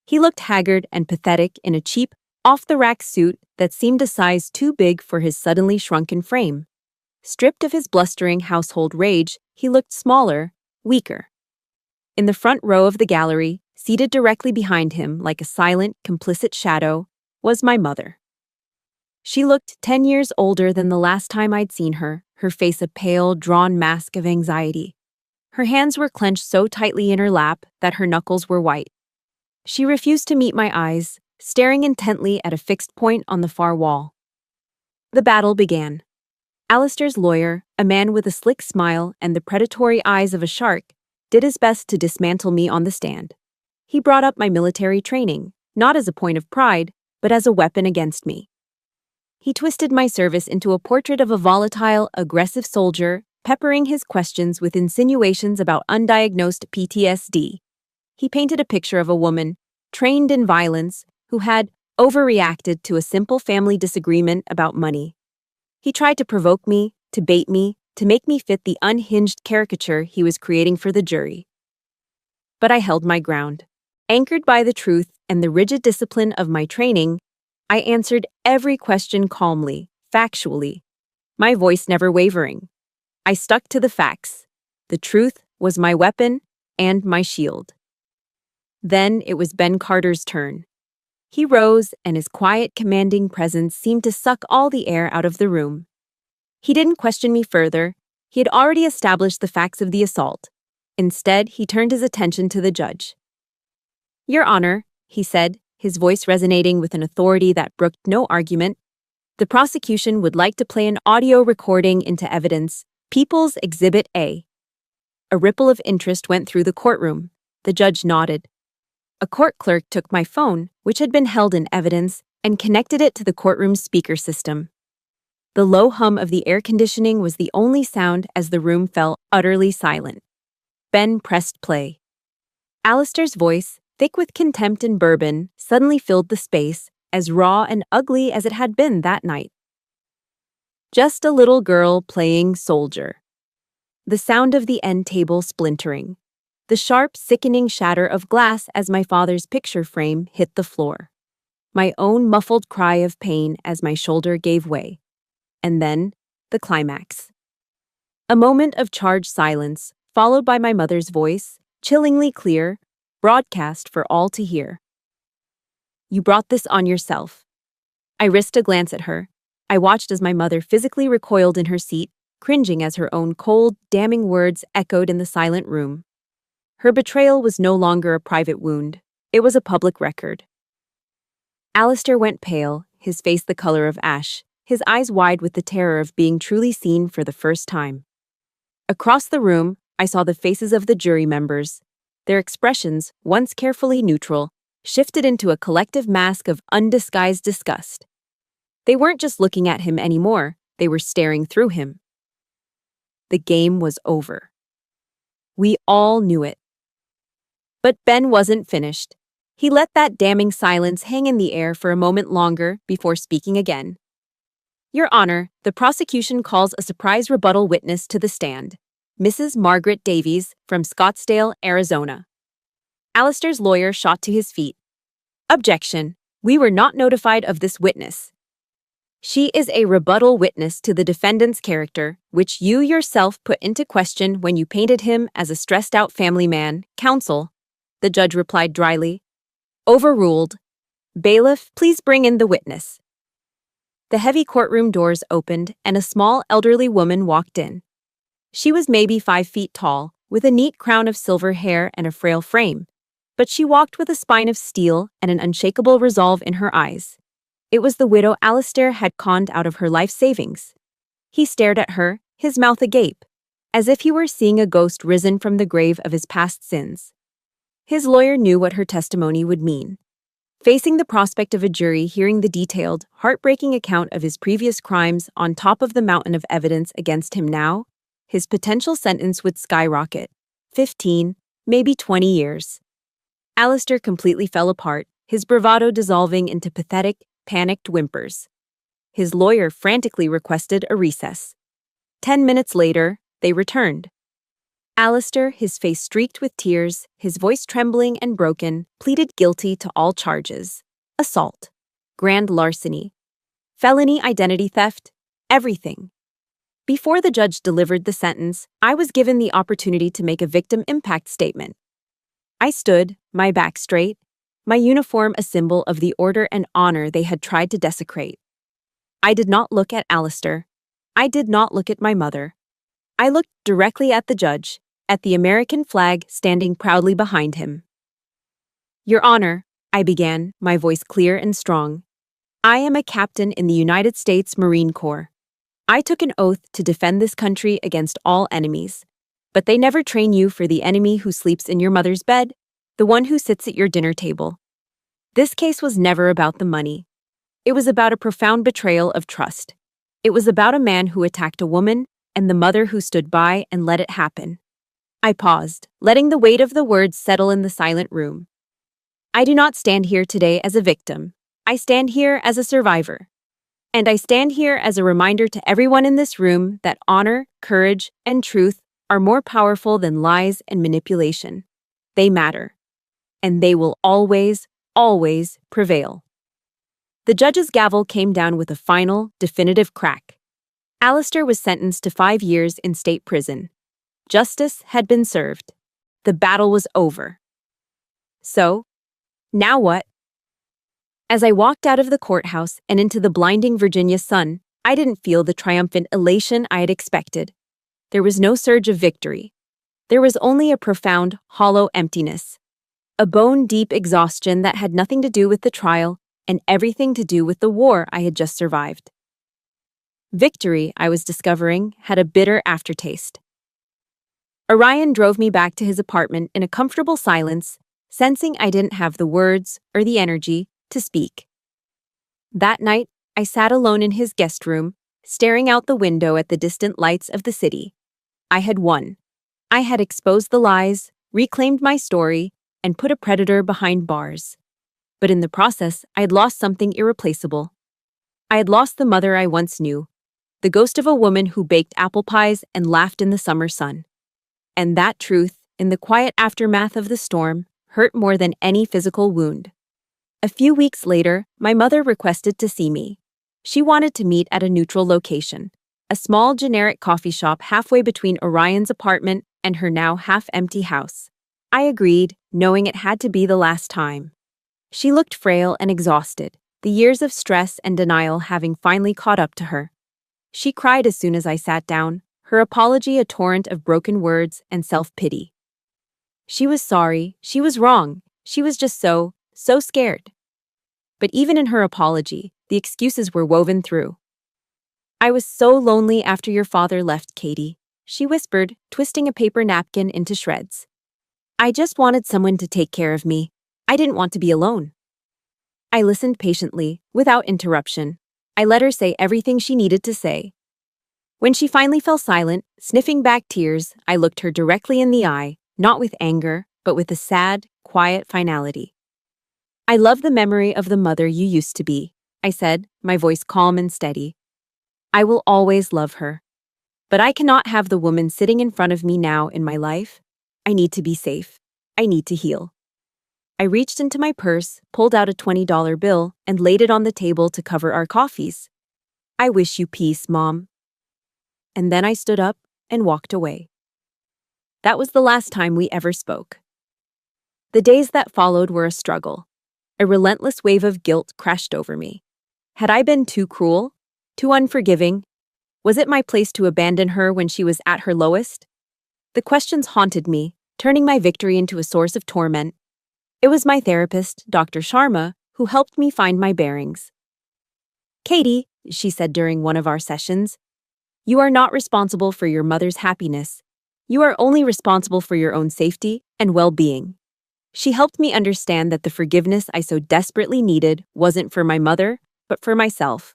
A: He looked haggard and pathetic in a cheap, off-the-rack suit that seemed a size too big for his suddenly shrunken frame. Stripped of his blustering household rage, he looked smaller, weaker. In the front row of the gallery, seated directly behind him like a silent, complicit shadow, was my mother. She looked 10 years older than the last time I'd seen her face a pale, drawn mask of anxiety. Her hands were clenched so tightly in her lap that her knuckles were white. She refused to meet my eyes, staring intently at a fixed point on the far wall. The battle began. Alistair's lawyer, a man with a slick smile and the predatory eyes of a shark, did his best to dismantle me on the stand. He brought up my military training, not as a point of pride, but as a weapon against me. He twisted my service into a portrait of a volatile, aggressive soldier, peppering his questions with insinuations about undiagnosed PTSD. He painted a picture of a woman, trained in violence, who had overreacted to a simple family disagreement about money. He tried to provoke me, to bait me, to make me fit the unhinged caricature he was creating for the jury. But I held my ground. Anchored by the truth and the rigid discipline of my training, I answered every question calmly, factually, my voice never wavering. I stuck to the facts. The truth was my weapon and my shield. Then it was Ben Carter's turn. He rose, and his quiet, commanding presence seemed to suck all the air out of the room. He didn't question me further. He had already established the facts of the assault. Instead, he turned his attention to the judge. "Your Honor," he said, his voice resonating with an authority that brooked no argument, "the prosecution would like to play an audio recording into evidence, People's Exhibit A." A ripple of interest went through the courtroom. The judge nodded. A court clerk took my phone, which had been held in evidence, and connected it to the courtroom's speaker system. The low hum of the air conditioning was the only sound as the room fell utterly silent. Ben pressed play. Alistair's voice, thick with contempt and bourbon, suddenly filled the space, as raw and ugly as it had been that night. "Just a little girl playing soldier." The sound of the end table splintering. The sharp, sickening shatter of glass as my father's picture frame hit the floor. My own muffled cry of pain as my shoulder gave way. And then, the climax. A moment of charged silence, followed by my mother's voice, chillingly clear, broadcast for all to hear. "You brought this on yourself." I risked a glance at her. I watched as my mother physically recoiled in her seat, cringing as her own cold, damning words echoed in the silent room. Her betrayal was no longer a private wound. It was a public record. Alistair went pale, his face the color of ash, his eyes wide with the terror of being truly seen for the first time. Across the room, I saw the faces of the jury members. Their expressions, once carefully neutral, shifted into a collective mask of undisguised disgust. They weren't just looking at him anymore, they were staring through him. The game was over. We all knew it. But Ben wasn't finished. He let that damning silence hang in the air for a moment longer before speaking again. "Your Honor, the prosecution calls a surprise rebuttal witness to the stand. Mrs. Margaret Davies from Scottsdale, Arizona." Alistair's lawyer shot to his feet. "Objection. We were not notified of this witness. She is a rebuttal witness to the defendant's character, which you yourself put into question when you painted him as a stressed-out family man, counsel," the judge replied dryly. "Overruled. Bailiff, please bring in the witness." The heavy courtroom doors opened and a small elderly woman walked in. She was maybe 5 feet tall, with a neat crown of silver hair and a frail frame, but she walked with a spine of steel and an unshakable resolve in her eyes. It was the widow Alistair had conned out of her life savings. He stared at her, his mouth agape, as if he were seeing a ghost risen from the grave of his past sins. His lawyer knew what her testimony would mean. Facing the prospect of a jury hearing the detailed, heartbreaking account of his previous crimes on top of the mountain of evidence against him now, his potential sentence would skyrocket. 15, maybe 20 years. Alistair completely fell apart, his bravado dissolving into pathetic, panicked whimpers. His lawyer frantically requested a recess. 10 minutes later, they returned. Alistair, his face streaked with tears, his voice trembling and broken, pleaded guilty to all charges. Assault, grand larceny, felony identity theft, everything. Before the judge delivered the sentence, I was given the opportunity to make a victim impact statement. I stood, my back straight, my uniform a symbol of the order and honor they had tried to desecrate. I did not look at Alistair. I did not look at my mother. I looked directly at the judge, at the American flag standing proudly behind him. Your Honor, I began, my voice clear and strong. I am a captain in the United States Marine Corps. I took an oath to defend this country against all enemies. But they never train you for the enemy who sleeps in your mother's bed, the one who sits at your dinner table. This case was never about the money. It was about a profound betrayal of trust. It was about a man who attacked a woman and the mother who stood by and let it happen. I paused, letting the weight of the words settle in the silent room. I do not stand here today as a victim. I stand here as a survivor. And I stand here as a reminder to everyone in this room that honor, courage, and truth are more powerful than lies and manipulation. They matter. And they will always, always prevail. The judge's gavel came down with a final, definitive crack. Alistair was sentenced to 5 years in state prison. Justice had been served. The battle was over. So, now what? As I walked out of the courthouse and into the blinding Virginia sun, I didn't feel the triumphant elation I had expected. There was no surge of victory. There was only a profound, hollow emptiness. A bone-deep exhaustion that had nothing to do with the trial and everything to do with the war I had just survived. Victory, I was discovering, had a bitter aftertaste. Orion drove me back to his apartment in a comfortable silence, sensing I didn't have the words or the energy to speak. That night, I sat alone in his guest room, staring out the window at the distant lights of the city. I had won. I had exposed the lies, reclaimed my story, and put a predator behind bars. But in the process, I had lost something irreplaceable. I had lost the mother I once knew, the ghost of a woman who baked apple pies and laughed in the summer sun. And that truth, in the quiet aftermath of the storm, hurt more than any physical wound. A few weeks later, my mother requested to see me. She wanted to meet at a neutral location, a small generic coffee shop halfway between Orion's apartment and her now half-empty house. I agreed, knowing it had to be the last time. She looked frail and exhausted, the years of stress and denial having finally caught up to her. She cried as soon as I sat down, her apology a torrent of broken words and self-pity. She was sorry, she was wrong, she was just so scared. But even in her apology, the excuses were woven through. I was so lonely after your father left, Katie, she whispered, twisting a paper napkin into shreds. I just wanted someone to take care of me. I didn't want to be alone. I listened patiently, without interruption. I let her say everything she needed to say. When she finally fell silent, sniffing back tears, I looked her directly in the eye, not with anger, but with a sad, quiet finality. I love the memory of the mother you used to be, I said, my voice calm and steady. I will always love her. But I cannot have the woman sitting in front of me now in my life. I need to be safe. I need to heal. I reached into my purse, pulled out a $20 bill, and laid it on the table to cover our coffees. I wish you peace, Mom. And then I stood up and walked away. That was the last time we ever spoke. The days that followed were a struggle. A relentless wave of guilt crashed over me. Had I been too cruel? Too unforgiving? Was it my place to abandon her when she was at her lowest? The questions haunted me, turning my victory into a source of torment. It was my therapist, Dr. Sharma, who helped me find my bearings. Katie, she said during one of our sessions, you are not responsible for your mother's happiness. You are only responsible for your own safety and well-being. She helped me understand that the forgiveness I so desperately needed wasn't for my mother, but for myself.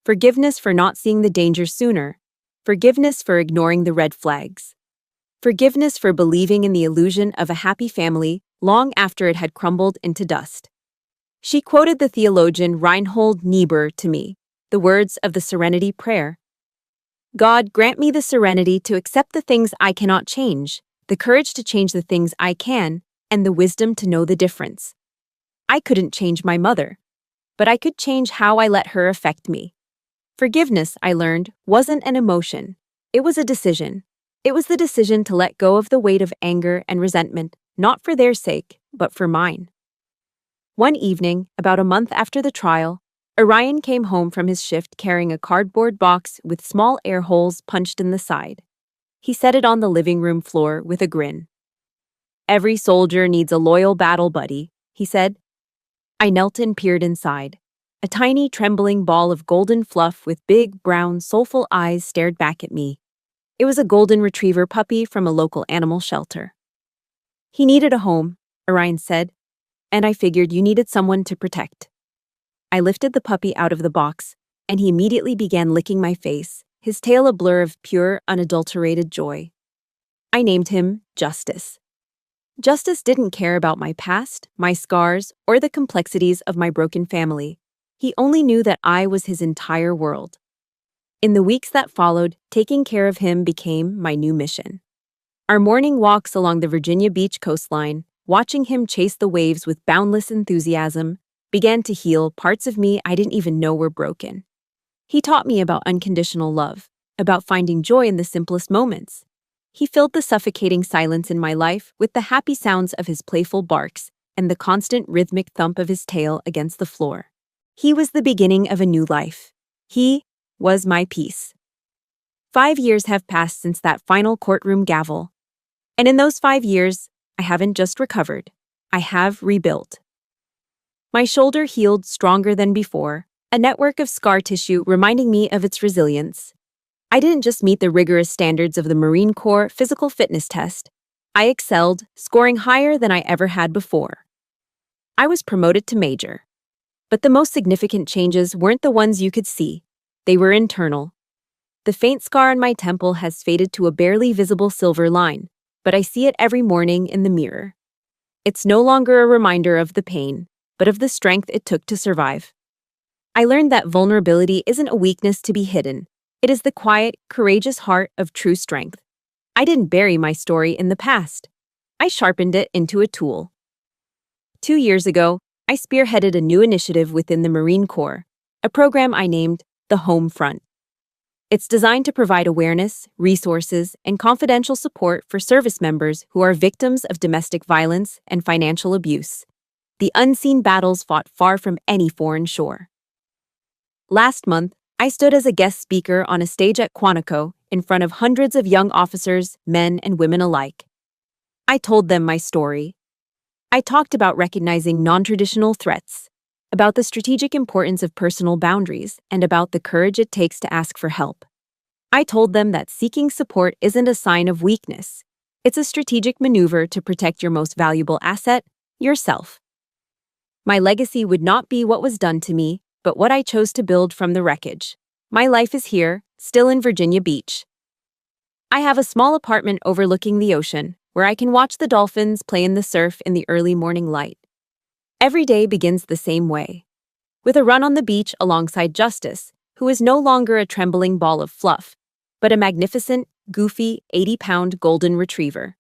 A: Forgiveness for not seeing the danger sooner. Forgiveness for ignoring the red flags. Forgiveness for believing in the illusion of a happy family long after it had crumbled into dust. She quoted the theologian Reinhold Niebuhr to me, the words of the Serenity Prayer. God, grant me the serenity to accept the things I cannot change, the courage to change the things I can, and the wisdom to know the difference. I couldn't change my mother, but I could change how I let her affect me. Forgiveness, I learned, wasn't an emotion. It was a decision. It was the decision to let go of the weight of anger and resentment, not for their sake, but for mine. One evening, about a month after the trial, Orion came home from his shift carrying a cardboard box with small air holes punched in the side. He set it on the living room floor with a grin. "Every soldier needs a loyal battle buddy," he said. I knelt and peered inside. A tiny, trembling ball of golden fluff with big, brown, soulful eyes stared back at me. It was a golden retriever puppy from a local animal shelter. "He needed a home," Orion said, "and I figured you needed someone to protect." I lifted the puppy out of the box, and he immediately began licking my face, his tail a blur of pure, unadulterated joy. I named him Justice. Justice didn't care about my past, my scars, or the complexities of my broken family. He only knew that I was his entire world. In the weeks that followed, taking care of him became my new mission. Our morning walks along the Virginia Beach coastline, watching him chase the waves with boundless enthusiasm, began to heal parts of me I didn't even know were broken. He taught me about unconditional love, about finding joy in the simplest moments. He filled the suffocating silence in my life with the happy sounds of his playful barks and the constant rhythmic thump of his tail against the floor. He was the beginning of a new life. He was my peace. 5 years have passed since that final courtroom gavel. And in those 5 years, I haven't just recovered. I have rebuilt. My shoulder healed stronger than before, a network of scar tissue reminding me of its resilience. I didn't just meet the rigorous standards of the Marine Corps physical fitness test. I excelled, scoring higher than I ever had before. I was promoted to major. But the most significant changes weren't the ones you could see. They were internal. The faint scar on my temple has faded to a barely visible silver line, but I see it every morning in the mirror. It's no longer a reminder of the pain, but of the strength it took to survive. I learned that vulnerability isn't a weakness to be hidden. It is the quiet, courageous heart of true strength. I didn't bury my story in the past. I sharpened it into a tool. 2 years ago, I spearheaded a new initiative within the Marine Corps, a program I named the Home Front. It's designed to provide awareness, resources, and confidential support for service members who are victims of domestic violence and financial abuse, the unseen battles fought far from any foreign shore. Last month, I stood as a guest speaker on a stage at Quantico in front of hundreds of young officers, men and women alike. I told them my story. I talked about recognizing non-traditional threats, about the strategic importance of personal boundaries, and about the courage it takes to ask for help. I told them that seeking support isn't a sign of weakness. It's a strategic maneuver to protect your most valuable asset, yourself. My legacy would not be what was done to me, but what I chose to build from the wreckage. My life is here, still in Virginia Beach. I have a small apartment overlooking the ocean, where I can watch the dolphins play in the surf in the early morning light. Every day begins the same way, with a run on the beach alongside Justice, who is no longer a trembling ball of fluff, but a magnificent, goofy, 80-pound golden retriever.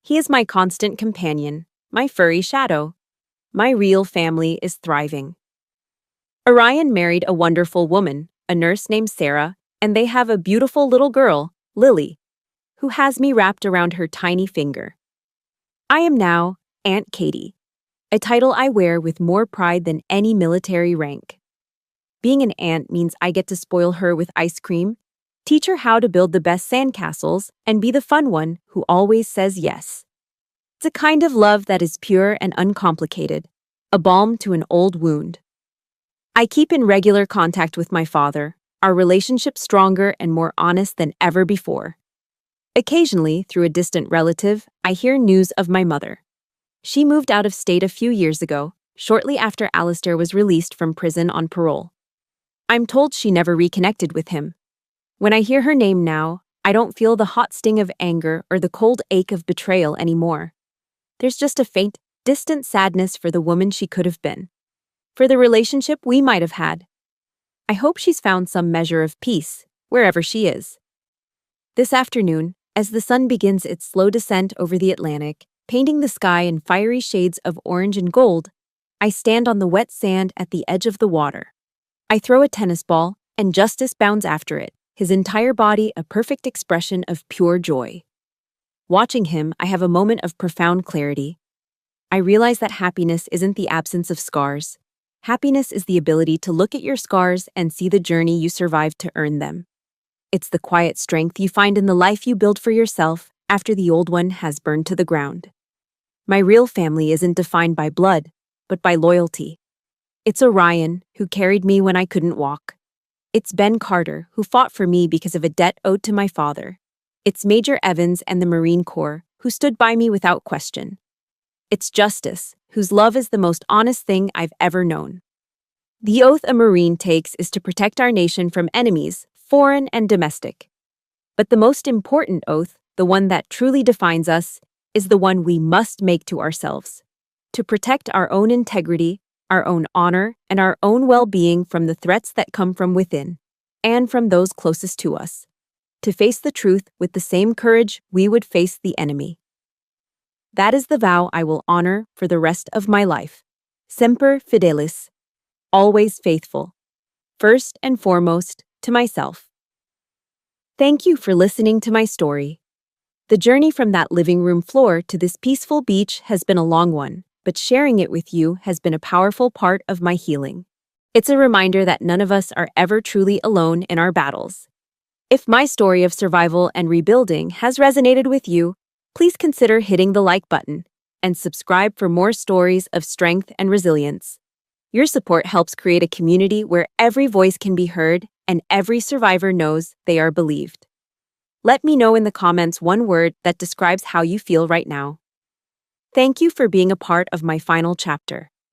A: He is my constant companion, my furry shadow. My real family is thriving. Orion married a wonderful woman, a nurse named Sarah, and they have a beautiful little girl, Lily, who has me wrapped around her tiny finger. I am now Aunt Katie, a title I wear with more pride than any military rank. Being an aunt means I get to spoil her with ice cream, teach her how to build the best sandcastles, and be the fun one who always says yes. It's a kind of love that is pure and uncomplicated, a balm to an old wound. I keep in regular contact with my father, our relationship stronger and more honest than ever before. Occasionally, through a distant relative, I hear news of my mother. She moved out of state a few years ago, shortly after Alistair was released from prison on parole. I'm told she never reconnected with him. When I hear her name now, I don't feel the hot sting of anger or the cold ache of betrayal anymore. There's just a faint, distant sadness for the woman she could have been, for the relationship we might have had. I hope she's found some measure of peace, wherever she is. This afternoon, as the sun begins its slow descent over the Atlantic, painting the sky in fiery shades of orange and gold, I stand on the wet sand at the edge of the water. I throw a tennis ball, and Justice bounds after it, his entire body a perfect expression of pure joy. Watching him, I have a moment of profound clarity. I realize that happiness isn't the absence of scars. Happiness is the ability to look at your scars and see the journey you survived to earn them. It's the quiet strength you find in the life you build for yourself after the old one has burned to the ground. My real family isn't defined by blood, but by loyalty. It's Orion, who carried me when I couldn't walk. It's Ben Carter, who fought for me because of a debt owed to my father. It's Major Evans and the Marine Corps, who stood by me without question. It's Justice, whose love is the most honest thing I've ever known. The oath a Marine takes is to protect our nation from enemies, foreign and domestic. But the most important oath, the one that truly defines us, is the one we must make to ourselves. To protect our own integrity, our own honor, and our own well-being from the threats that come from within, and from those closest to us. To face the truth with the same courage we would face the enemy. That is the vow I will honor for the rest of my life. Semper fidelis. Always faithful. First and foremost, to myself. Thank you for listening to my story. The journey from that living room floor to this peaceful beach has been a long one, but sharing it with you has been a powerful part of my healing. It's a reminder that none of us are ever truly alone in our battles. If my story of survival and rebuilding has resonated with you, please consider hitting the like button and subscribe for more stories of strength and resilience. Your support helps create a community where every voice can be heard and every survivor knows they are believed. Let me know in the comments one word that describes how you feel right now. Thank you for being a part of my final chapter.